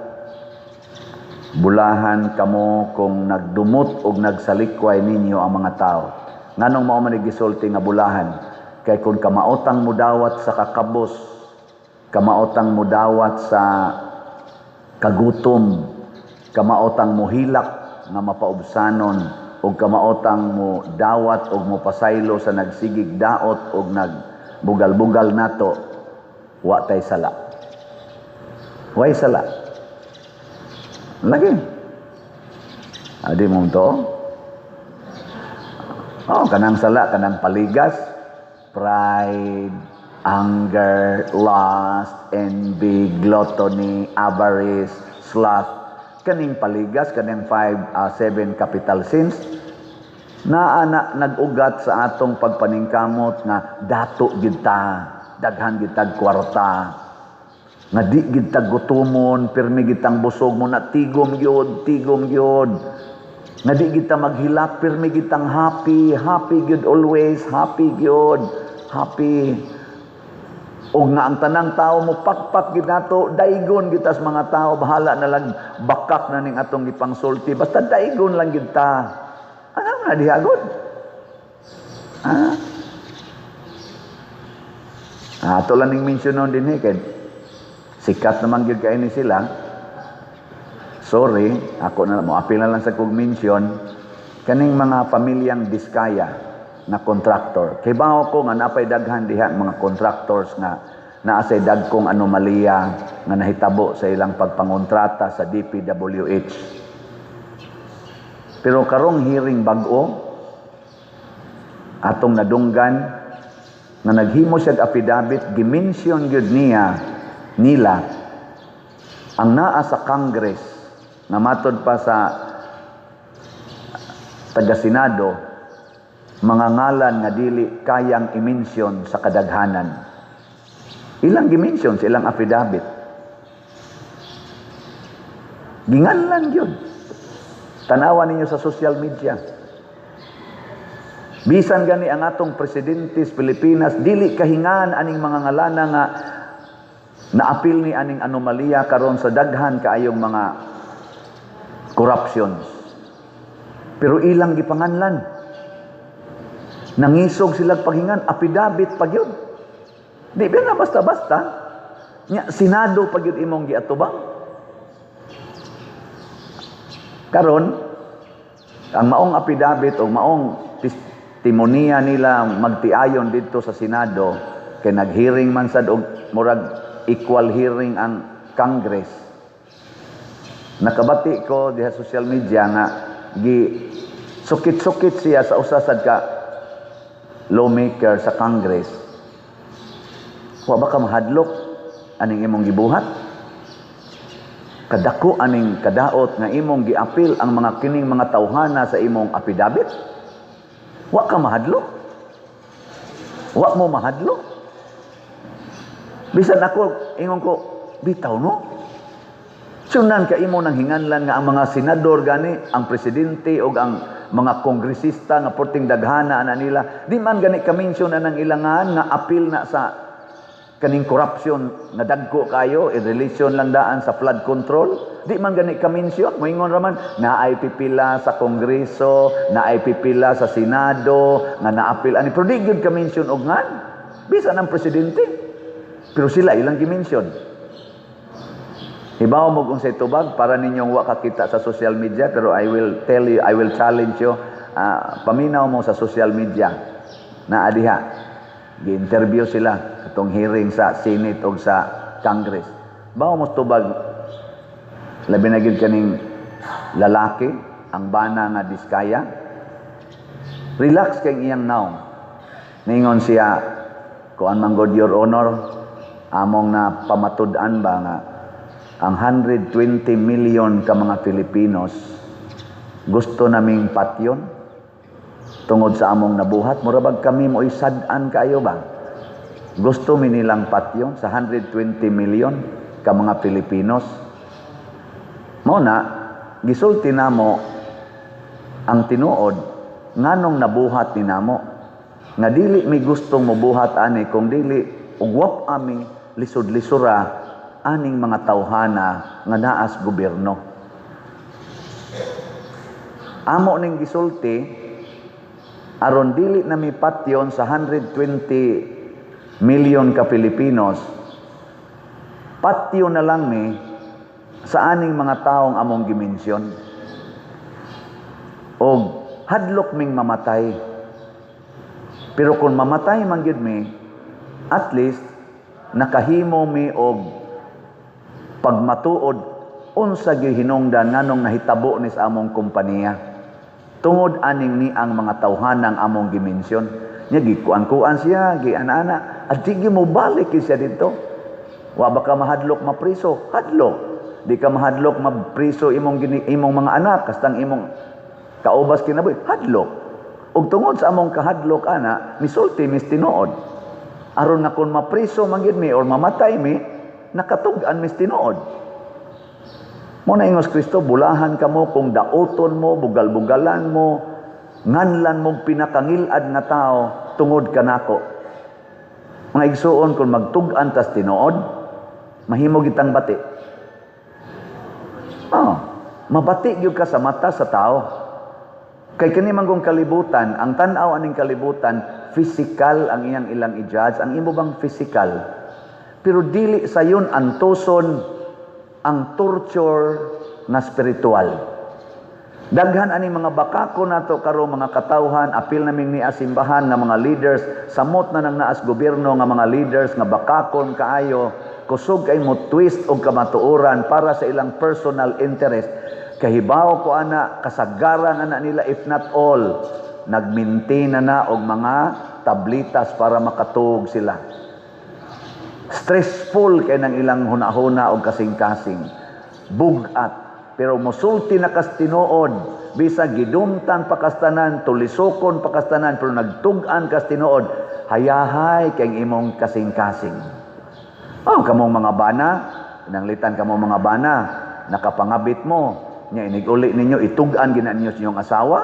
bulahan kamo kung nagdumot og nagsalikway ninyo ang mga tao. Nganong mao man gisulti nga bulahan? Kay kung kamaotang mudawat sa kakabos, kamaotang mudawat sa kagutom, kamaotang muhilak nga mapaubsanon, o kamaotang mo dawat o mo pasaylo sa nagsigig daot o nagbugal-bugal nato, wa tay sala. Way sala. Lagi. Adi mo to? Oh, kanang sala, kanang paligas, pride, anger, lust, envy, gluttony, avarice, sloth. Kaning paligas, kaning 7 capital sins, na nag-ugat sa atong pagpaningkamot nga dato gid ta, daghan gid tag kwarta, nga di gid tag gutumon, pirmi gid tang busog mo na tigom gyud. Nga di kita maghilak, pirmi gitang happy good always, happy good, happy. O nga ang tanang tao mo pakpak gid nato, daigon gitas mga tao, bahala na lang bakak na ning atong gipangsulti, basta daigon lang gid ta. Ano na dihagod? Ato lang ning mensyonon din kay sikat naman gyud kay ni sila. Sorry, ako na mo apil na lang sa kog mention kaning mga pamilyang Diskaya na contractor. Kay bawo ko nga napay daghan diha mga contractors nga naa say dagkong anomalya nga nahitabo sa ilang pagpangontrata sa DPWH. Pero karong hearing bag-o atong nadunggan nga naghimo siya affidavit, gimension gyud nila ang naa sa Congress nga matod pa sa taga-Senado, mga ngalan nga dili kayang i-mention sa kadaghanan. Ilang gi-mention sa ilang affidavit. Ginganlan yun. Tanawan ninyo sa social media. Bisan gani ang atong presidente sa Pilipinas, dili kahingan aning mga ngalana nga naapil ni aning anomalya karon sa daghan kaayong mga corruptions. Pero ilang gipanganlan. Nangisog sila paghingan, affidavit pag yun. Di ba na basta-basta? Senado pag yun imong giatubang. Karon, ang maong affidavit o maong testimonya nila magtiayon dito sa Senado, kay nag-hearing man sad og murag equal hearing ang Congress. Nakabati ko diha social media nga gi sukit-sukit siya sa usa sad ka lawmaker sa Congress, wa ba ka mahadlok aning imong gibuhat? Kadako aning kadaot nga imong giapil ang mga kining mga tawhana sa imong apidabit? Wa ka mahadlok? Wa mo mahadlok? Bisan ako, ingon ko, bitaw no? Sunan ka imo nang hinganlan nga ang mga senador gani, ang presidente o ang mga kongresista nga porting daghana ana nila, di man gani ka-mention na ng ilangan nga apil na sa kaning corruption nga dagko kayo in relation lang daan sa flood control, di man gani ka-mention. Moingon raman na ay pipila sa kongreso, na ay pipila sa senado nga naapil ani, pero di gyud ka-mention og ngan bisan ang presidente, pero sila ilang gi-mention. Hibaw mo kung sa itubag para ninyong wa kakita sa social media, pero I will tell you, I will challenge you, paminaw mo sa social media na adiha gi-interview sila katong hearing sa Senate o sa Congress. Bawo mo tubag labi na gyud kaning lalaki ang bana nga Diskaya, relax kay iyang naong ningon siya kuan man god your honor, among na pamatud-an ba nga ang 120 million ka mga Filipinos gusto naming patyon tungod sa among nabuhat. Murabag kami mo isad-an kayo ba? Gusto mi nilang patyon sa 120 million ka mga Filipinos. Mao na gisulti namo ang tinuod nganong nabuhat ni namo nga dili mi gustong mobuhat ani kung dili ugwap ami lisod-lisura aning mga tawhana nga naas gobyerno. Amo ning gisulti aron dili na mi patyon sa 120 million ka Pilipinos, patyon na lang mi sa aning mga taong among gimensyon. Og hadlok ming mamatay. Pero kung mamatay man gyud mi, at least nakahimo mi og pagmatuod unsa gyud hinungdan nganong nahitabo ni sa among kompanya tungod aning ni ang mga tawhanang among gimensyon. Nya gikuan-kuan siya, giana-ana, at di mo balik siya dito. Wa ba ka mahadlok mapriso? Hadlok. Di ka mahadlok mapriso imong mga anak kastang imong kaubas kinabuhi? Hadlok. Ug tungod sa among kahadlok ana, misulti mis tinuod. Aron nga kun mapriso man gyud mi or mamatay mi, nakatug-an mis tinuod. Muna ingos Kristo, bulahan ka mo kung daoton mo, bugal-bugalan mo, nganlan mo pinakangilad nga tao tungod kanako. Mga igsuon, kung magtug-an tas tinuod, mahimo gitang bati. Mabati gyud ka sa mata sa tao. Kay kani manggong kalibutan, ang tan-aw aning kalibutan, physical ang iyang ilang i-judge. Ang imo bang physical? Pero dili sa yun antuson ang torture na spiritual. Daghan ani mga bakako nato karo mga katawhan, apil naming ni asimbahan nga mga leaders, samot na nang naas gobyerno nga mga leaders nga bakakon kaayo, kusog kay mo twist og kamatuoran para sa ilang personal interest. Kahibaw ko ana kasagaran ana nila if not all nagmintain na og mga tablitas para makatuog sila. Stressful kay nang ilang hunahuna o kasing-kasing. Bugat. Pero musulti na kas tinuod. Bisa gidumtan pakastanan, tulisokon pakastanan, pero nagtug-an kas tinuod. Hayahay kay imong kasing-kasing. Kamong mga bana, nanglitan kamong mga bana, nakapangabit mo. Nya iniguli ninyo, itug-an gina ninyo sa inyong asawa.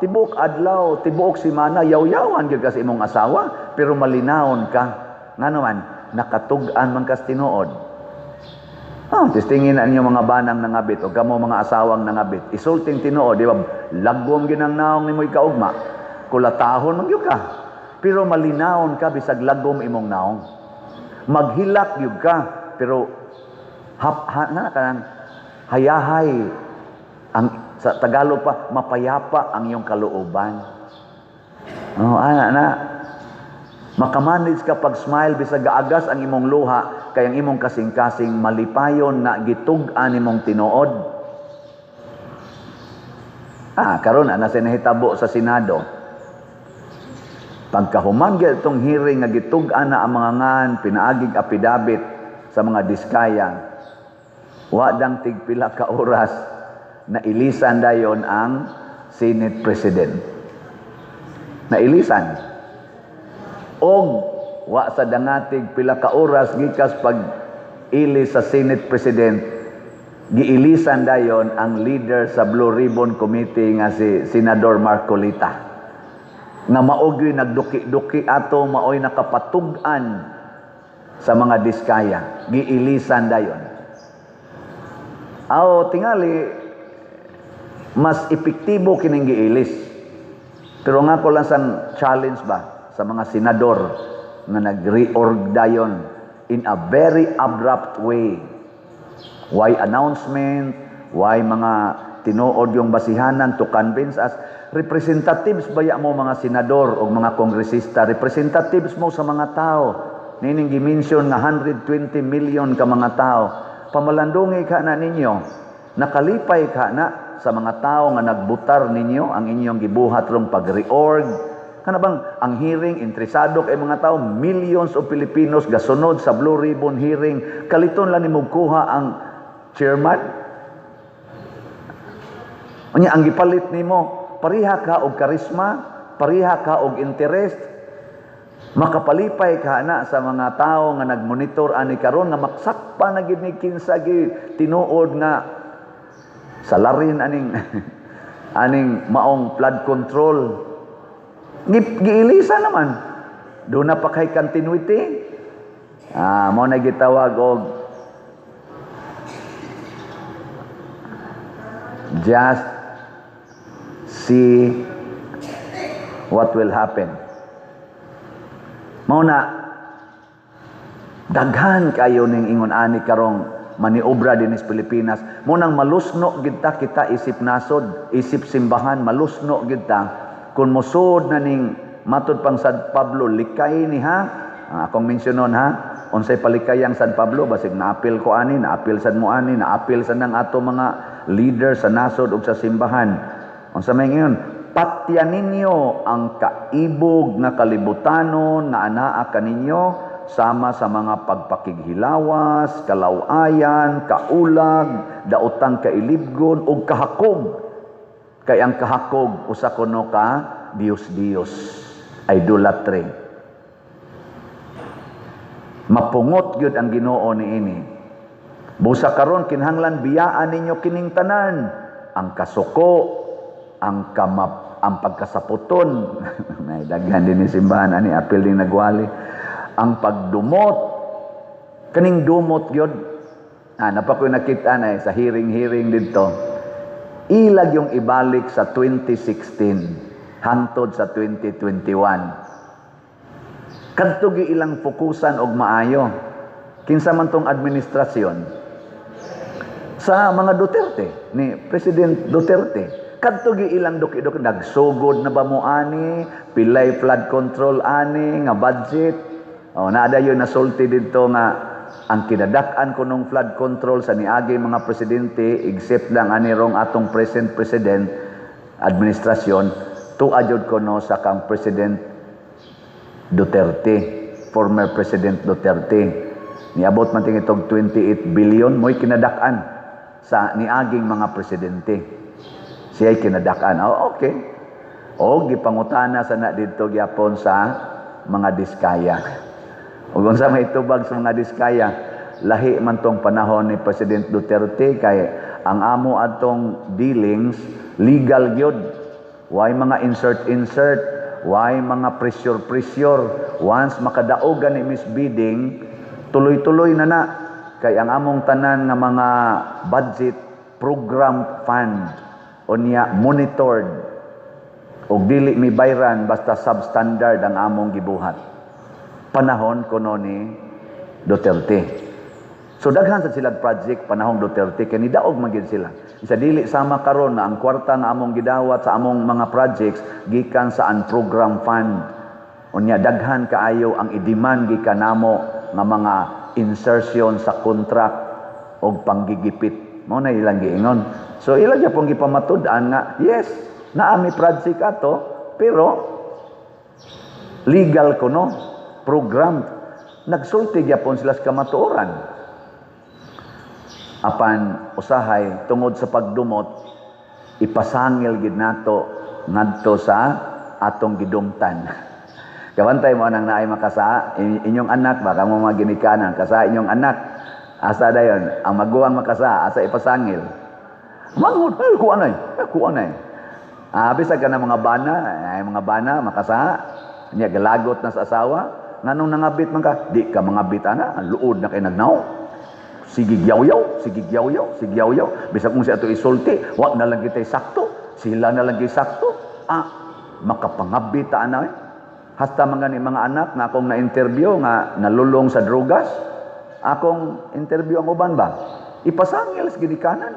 Tibok adlaw, tibok simana, yaw-yawan gyud kasi imong asawa, pero malinawon ka. Nga naman, nakatug-an man kas tinuod. Tistingin na ninyo mga banang nangabit o kamo mga asawang nangabit. Isulting tinuod, di ba? Lagom ginang naong nimo ikaugma. Kulatahon man gyud ka. Pero malinawon ka bisag lagom imong naong. Maghilak gyud ka, pero hayahay ang sa Tagalog pa mapayapa ang iyong kalooban. Makamanage ka pag smile bisag gaagas ang imong luha kay ang imong kasing-kasing malipayon na gitug-an imong tinuod. Karon ana sa nahitabo sa Senado. Pagkahuman gyud itong hearing nga gitug-an na ang mga ngan pinaagig apidabit sa mga diskaya, wa dang tigpila ka oras na ilisan dayon ang Senate President. Nailisan. Og wa sa dangatig pila ka oras gikas pag ili sa Senate President, giilisan dayon ang leader sa Blue Ribbon Committee nga si Senador Marcolita. Nga maogy nagduki-duki ato, maoy nakapatug-an sa mga diskaya. Giilisan dayon. Aw tingali mas epektibo kining giilis. Pero nga ko lang sang challenge ba sa mga senador nga nag-reorg dayon in a very abrupt way. Why announcement? Why mga tinuod yung basihanan to convince us? Representatives baya mo mga senador o mga kongresista, representatives mo sa mga tao. Nining gimension nga 120 million ka mga tao. Pamalandungi ka na ninyo. Nakalipay ka na sa mga tao nga nagbutar ninyo ang inyong gibuhat rong pag-reorg. Kana bang ang hearing interesado kay mga tao, millions of Filipinos gasunod sa Blue Ribbon hearing, kaliton lang nimo kuha ang chairman. Unya ang gipalit nimo, pariha ka og karisma, pariha ka og interest, makapalipay ka na sa mga tao nga nagmonitor ani karon nga maksakpa na gid ni kinsa gi tinuod nga salarin aning aning maong flood control. Giilisa naman. Doon na pa kay continuity. Mo na gitawag og just see what will happen. Mao na daghan kayo ning ingon ani karong maniobra din sa Pilipinas. Mo nang malusno gid ta kita isip nasod, isip simbahan, malusno gid ta kun mosud na ning matud pang San Pablo likay ni ha. Akong mensyonon ha. Unsay palikayang San Pablo basig naapil ko ani, naapil sad mo ani, naapil sad nang ato mga leader sa nasod ug sa simbahan. Unsa may ngayon? Patyan ninyo ang kaibog nga kalibutanon nga anaa kaninyo sama sa mga pagpakighilawas, kalawayan, kaulag, daotang kailibgon ug kahakog. Kay ang kahakog usa kuno ka Dios-Dios, idolatry. Mapungot gyud ang Ginoo niini. Busa karon kinahanglan biyaan ninyo kining tanan, ang kasuko, ang pagkasaputon, may daghan din ni simbahan ani apil din nagwali, ang pagdumot, kaning dumot gyud. Napakoy nakita na sa hearing dito. Ilag yung ibalik sa 2016 hangtod sa 2021. Kadto gi ilang fokusan og maayo. Kinsa man tong administrasyon sa mga Duterte ni President Duterte. Kadto gi ilang duki-duki nagsugod na ba mo ani, pilay flood control ani nga budget. Naada yun nasulti dito nga ang kinadak-an ko nung flood control sa niagi mga presidente except lang ani rong atong present president administrasyon tuadjud ko no sa kang President Duterte, former President Duterte. Niabot man ting itong 28 billion mo'y kinadak-an sa niaging mga presidente. Siya'y kinadak-an. Okay. O gipangutana sa na dito gyapon sa mga diskaya. Ug unsa may tubag sa mga diskaya, lahi man tong panahon ni President Duterte kay ang amo atong dealings legal gyud. Why mga insert, why mga pressure. Once makadaogan ni misbidding, tuloy-tuloy na kay ang among tanan nga mga budget program fund unya monitored ug dili mi bayran basta substandard ang among gibuhat. Panahon kuno ni Duterte. So daghan sa silang project panahong Duterte kay nidaog man gyud sila. Isa dili sama karon na ang kwarta nga among gidawat sa among mga projects gikan sa program fund. Unya daghan kaayo ang i-demand gikan namo nga mga insertion sa contract og panggigipit. Mao na ilang giingon. So ilang gyapon gipamatud-an nga yes, naa mi project ato pero legal kuno, program. Nagsulti gyapon sila sa kamatuoran. Apan usahay tungod sa pagdumot, ipasangil gid nato ngadto sa atong gidumtan. Kawantay mo nang naay makasa, inyong anak baka mo maginikanan, kasa inyong anak. Asa dayon, ang maguwang makasa, asa ipasangil. Mangon, kuanay. Bisag ka na mga bana, makasa, niya galagot na sa asawa, nganong nangabit man ka, di ka mangabit ana, ang luod na kay nagnaw. Sige gyaw-yaw. Bisag kung siya ito isulti, wag na lang kita'y sakto, sila na lang kita'y sakto. Makapangabit ta ana. Hasta mga anak nga akong na-interview nga nalulong sa drugas, akong interview ang uban ba? Ipasangil sa ginikanan.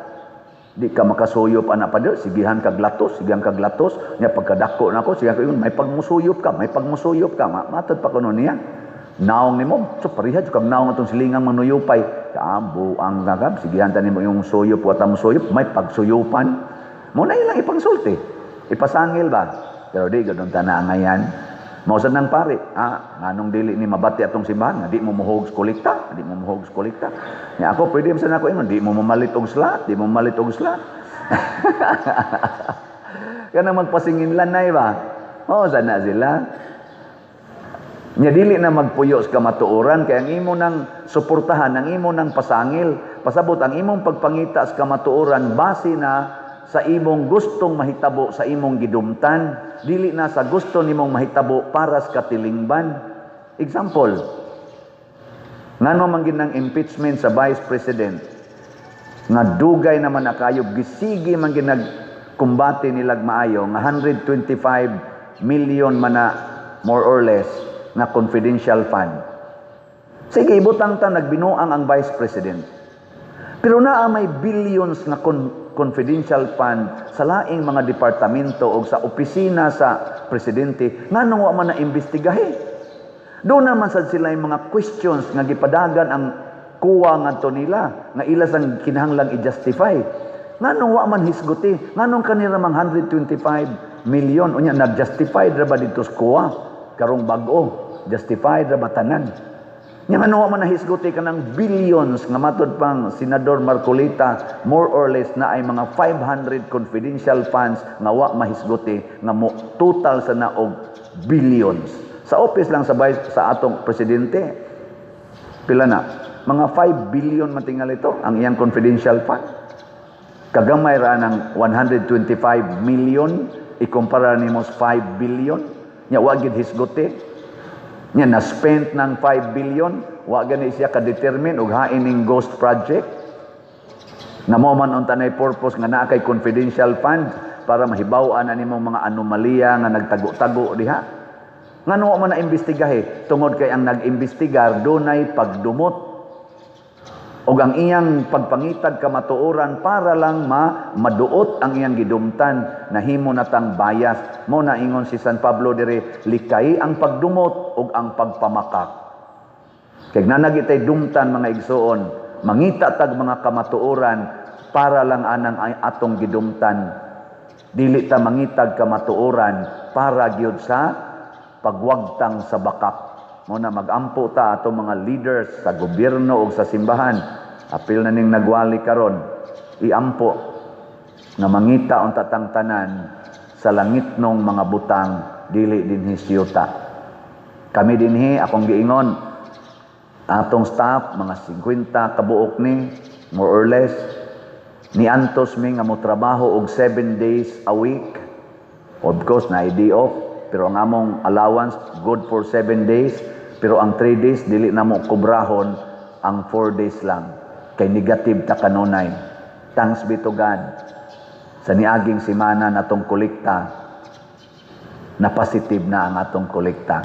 Di ka makasuyop ana pa dir, sigihan kag latos. Nya pagkadako nako, siya ko may pagmusuyop ka. Matod pa kuno niya. Naong nimo, so pariha jud kag naong atong silingang manuyupay. Kaambo ang gagab, sigihan ta nimo yung suyop wa ta musuyop, may pagsuyupan. Mo na ilang ipangsulti. Ipasangil ba? Pero di gadon ta na ngayan. Mausad ng pare, nganong dili ni mabati atong simbahan, nga di mo muhog kolekta, Nga ako, pwede mo sana ako ingon, di mo mamalit og slat. Kana magpasingin lanay ba? Sana sila. Nya dili na magpuyo sa kamatuoran, kaya ang imo nang suportahan, ang imo nang pasangil, pasabot ang imong pagpangita sa kamatuoran, base na sa imong gustong mahitabo sa imong gidumtan, dili na sa gusto nimong mahitabo para sa katilingban. Example, ngano man ginang impeachment sa Vice President, nga dugay naman na kayo, gisigi man ginagkumbate nilag maayo, nga 125 million man na, more or less, na confidential fund. Sige, ibutang ta, nagbinuang ang Vice President. Pero naa may billions na confidential fund sa laing mga departamento o sa opisina sa presidente, nga nung wa man na imbestigahe. Doon naman sad sila yung mga questions nga gipadagan ang kuwa ngadto nila, nga ilas ang kinahanglang i-justify. Nga nung wa man hisguti, nga nung kanila mang 125 million, unya nag-justify ra ba dito sa kuwa? Karong bag-o, justified ra ba tanan? Nga ano man nahisguti ka ng billions nga matod pang Senador Marcolita, more or less na ay mga 500 confidential funds nga wa mahisguti nga mo total sa naog billions. Sa office lang sa atong presidente, pila na? Mga 5 billion matingal ito ang iyang confidential fund. Kagamay ra ng 125 million ikumpara nimo sa 5 billion. Nya wa gid hisguti. Nya na-spent ng 5 billion, wa gani siya ka-determine og hain ning ghost project. Na mo man unta nay purpose nga naa kay confidential fund para mahibaw-an nimong mga anomalya nga nagtago-tago diha. Ngano man na imbestigahe tungod kay ang nag-imbestigar dunay pagdumot og ang iyang pagpangitag kamatuoran para lang maduot ang iyang gidumtan, nahimo natang bias. Mo na ingon si San Pablo dire, likay ang pagdumot og ang pagpamakak. Kay nanagitay dumtan mga igsoon, mangita tag mga kamatuoran para lang anang atong gidumtan. Dili ta mangitag kamatuoran para gyud sa pagwagtang sa bakak. Muna magampo ta atong mga leaders sa gobyerno o sa simbahan. Apil na ning nagwali karon, iampo nga mangita unta tang tanan sa langit nung mga butang dili dinhi siyuta. Kami dinhi akong giingon atong staff mga 50 kabuok ni more or less ni antos mi nga mo trabaho og 7 days a week. Of course na day off, pero ang among allowance good for 7 days. Pero ang 3 days, dili na mo kubrahon, ang 4 days lang. Kay negative ta kanunay. Thanks be to God. Sa niaging simana natong kolekta, na positive na ang atong kolekta.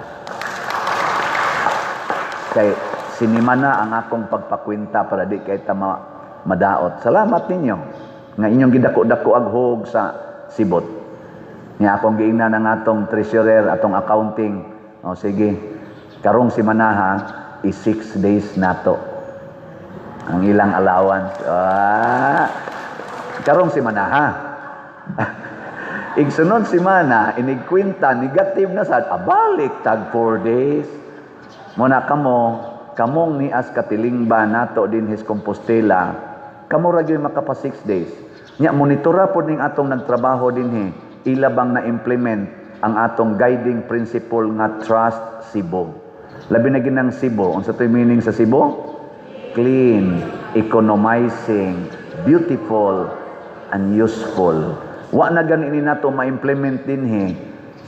Kay sinima na ang akong pagpakwinta para di kay ta madaot. Salamat ninyo. Nga inyong gidako-dako aghog sa sibot. Nga akong giingna ng atong treasurer, atong accounting. O sige, karong si Manaha is 6 days nato ang ilang allowance. Karong si Manaha Igsunod si Mana, inigkwinta, negative na sad, abalik tag 4 days. Muna kamong ni as katilingba nato din his Compostela, kamo ra gyud makapa 6 days. Nya monitora pod ning atong nagtrabaho dinhi, ila bang na-implement ang atong guiding principle nga trust Cebu. Labi na ginang Cebu, unsa toy meaning sa Cebu? Clean, economizing, beautiful, and useful. Wa na gani nato ma-implement dinhi,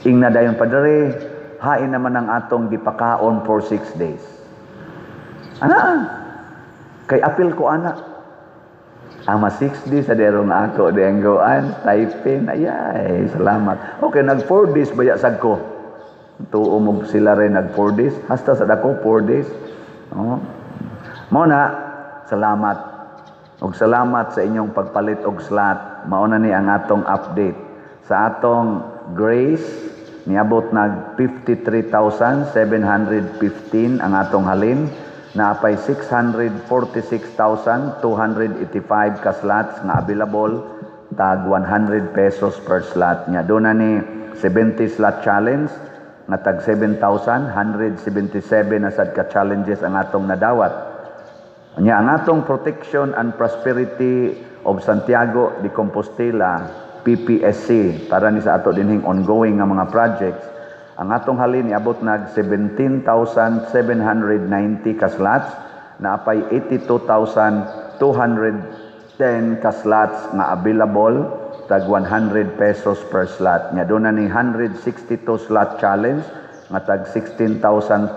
ing na dayon padare, hain naman ang atong gipakaon for 6 days. Ana, kay apil ko ana. Ama 6 days sa derong ako denggoan, typing, ayay, salamat. Okay, nag 4 days baya sad ko. Tuumog sila rin nag 4 days, hasta sa dako 4 days. Oh. Muna, salamat. Og salamat sa inyong pagpalit og slot. Mauna ni ang atong update. Sa atong grace, niabot nag 53,715 ang atong halin. Naapay 646,285 ka slots nga available, tag 100 pesos per slot. Nya doon na ni 70 slot challenge, nga tag 7,177 na sad ka challenges ang atong nadawat. Nya ang atong Protection and Prosperity of Santiago de Compostela, PPSC, para ni sa ato dinhing ongoing nga mga projects, ang atong halin niabot nag 17,790 ka slots, naapay 82,210 ka slots nga available, tag 100 pesos per slot. Nya doon na ni 162 slot challenge, nga tag 16,242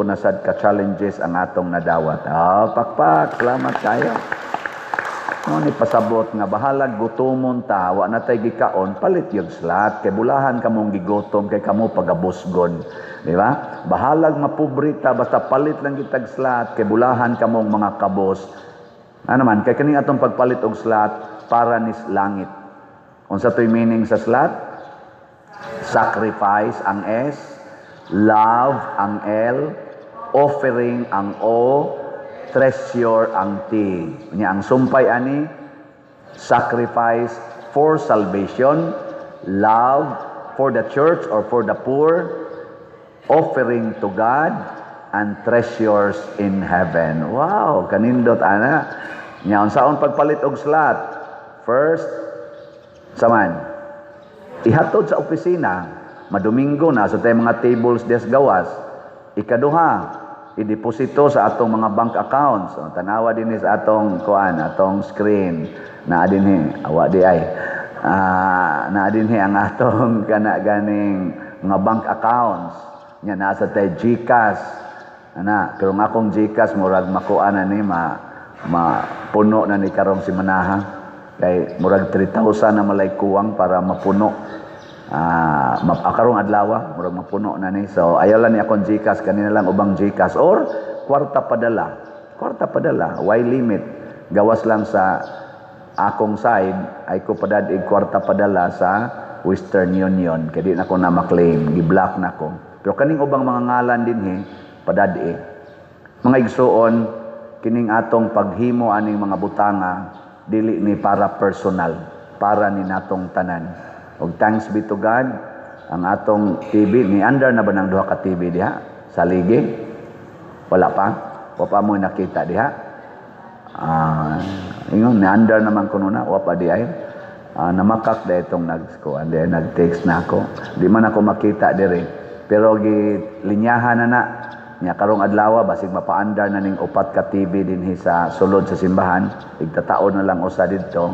na sad ka challenges ang atong nadawat. Pakpak, salamat kayo. No, ni pasabot nga bahalag gutomon ta, wa na tay gikaon, palit yung slot, kay bulahan kamong gigotom, kay kamo pagabusgon. Di ba? Bahalag mapubrita, basta palit lang gitag slot, kay bulahan kamong mga kabos. Ano man, kay kaning atong pagpalit og slot, para ni langit. Unsa to'y meaning sa slot? Sacrifice ang S, love ang L, offering ang O, treasure ang T. Nya ang sumpay ani, sacrifice for salvation, love for the church or for the poor, offering to God, and treasures in heaven. Wow, kanindot ana. Nya unsaon pagpalit og slot? First, saman, ihatod sa opisina, madomingo na sa tayong mga tables des gawas. Ikaduha, i-deposito sa atong mga bank accounts. So, tanawa din sa atong atong screen na dinhi awa di ay. Na dinhi ang atong ganing mga bank accounts. Nya nasa tay GCash. Ana, pero nga akong GCash murag makuha na ni puno na ni karong si Manaha. Kay murag 3,000 na malay kuwang para mapuno. Karong adlaw murag mapuno na ni. So ayaw lang ni akong GCash, kanina lang ubang GCash or kwarta padala, why limit, gawas lang sa akong side ay ko padadig kwarta padala sa Western Union, kaya di na ko na maklaim, gi-block na ko. Pero kaning ubang mga ngalan dinhi padadi. Mga igsuon, kining atong paghimo aning mga butanga dili ni para personal, para ni natong tanan. Og thanks be to God, ang atong TV, ni under na ba ng duha ka TV diha? Sa ligi? Wala pa? Wa pa mo nakita diha? Ingon, ni under naman ko na, wa pa di ay. Namakak da itong nag-text na ako. Di man ako makita diri. Pero linyahan na nya karong adlaw basig mapa-under na ning upat ka TV dinhi sa sulod sa simbahan. Igtataon na lang usa didto.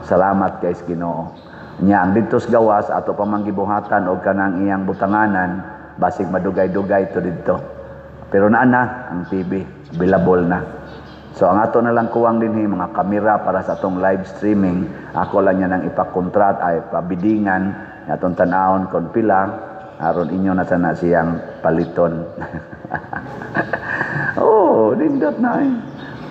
Salamat guys Ginoo. Nya ang didto sa gawas ato pa manggibuhatan og kanang iyang butanganan basig madugay-dugay to didto. Pero naa na ang TV, available na. So ang ato na lang kuwang dinhi mga kamera para sa atong live streaming. Ako lang yan ang ipakontrat ay pabidingan atong tan-awon kon pila aron inyo na sana siyang paliton. Oh, nindot na.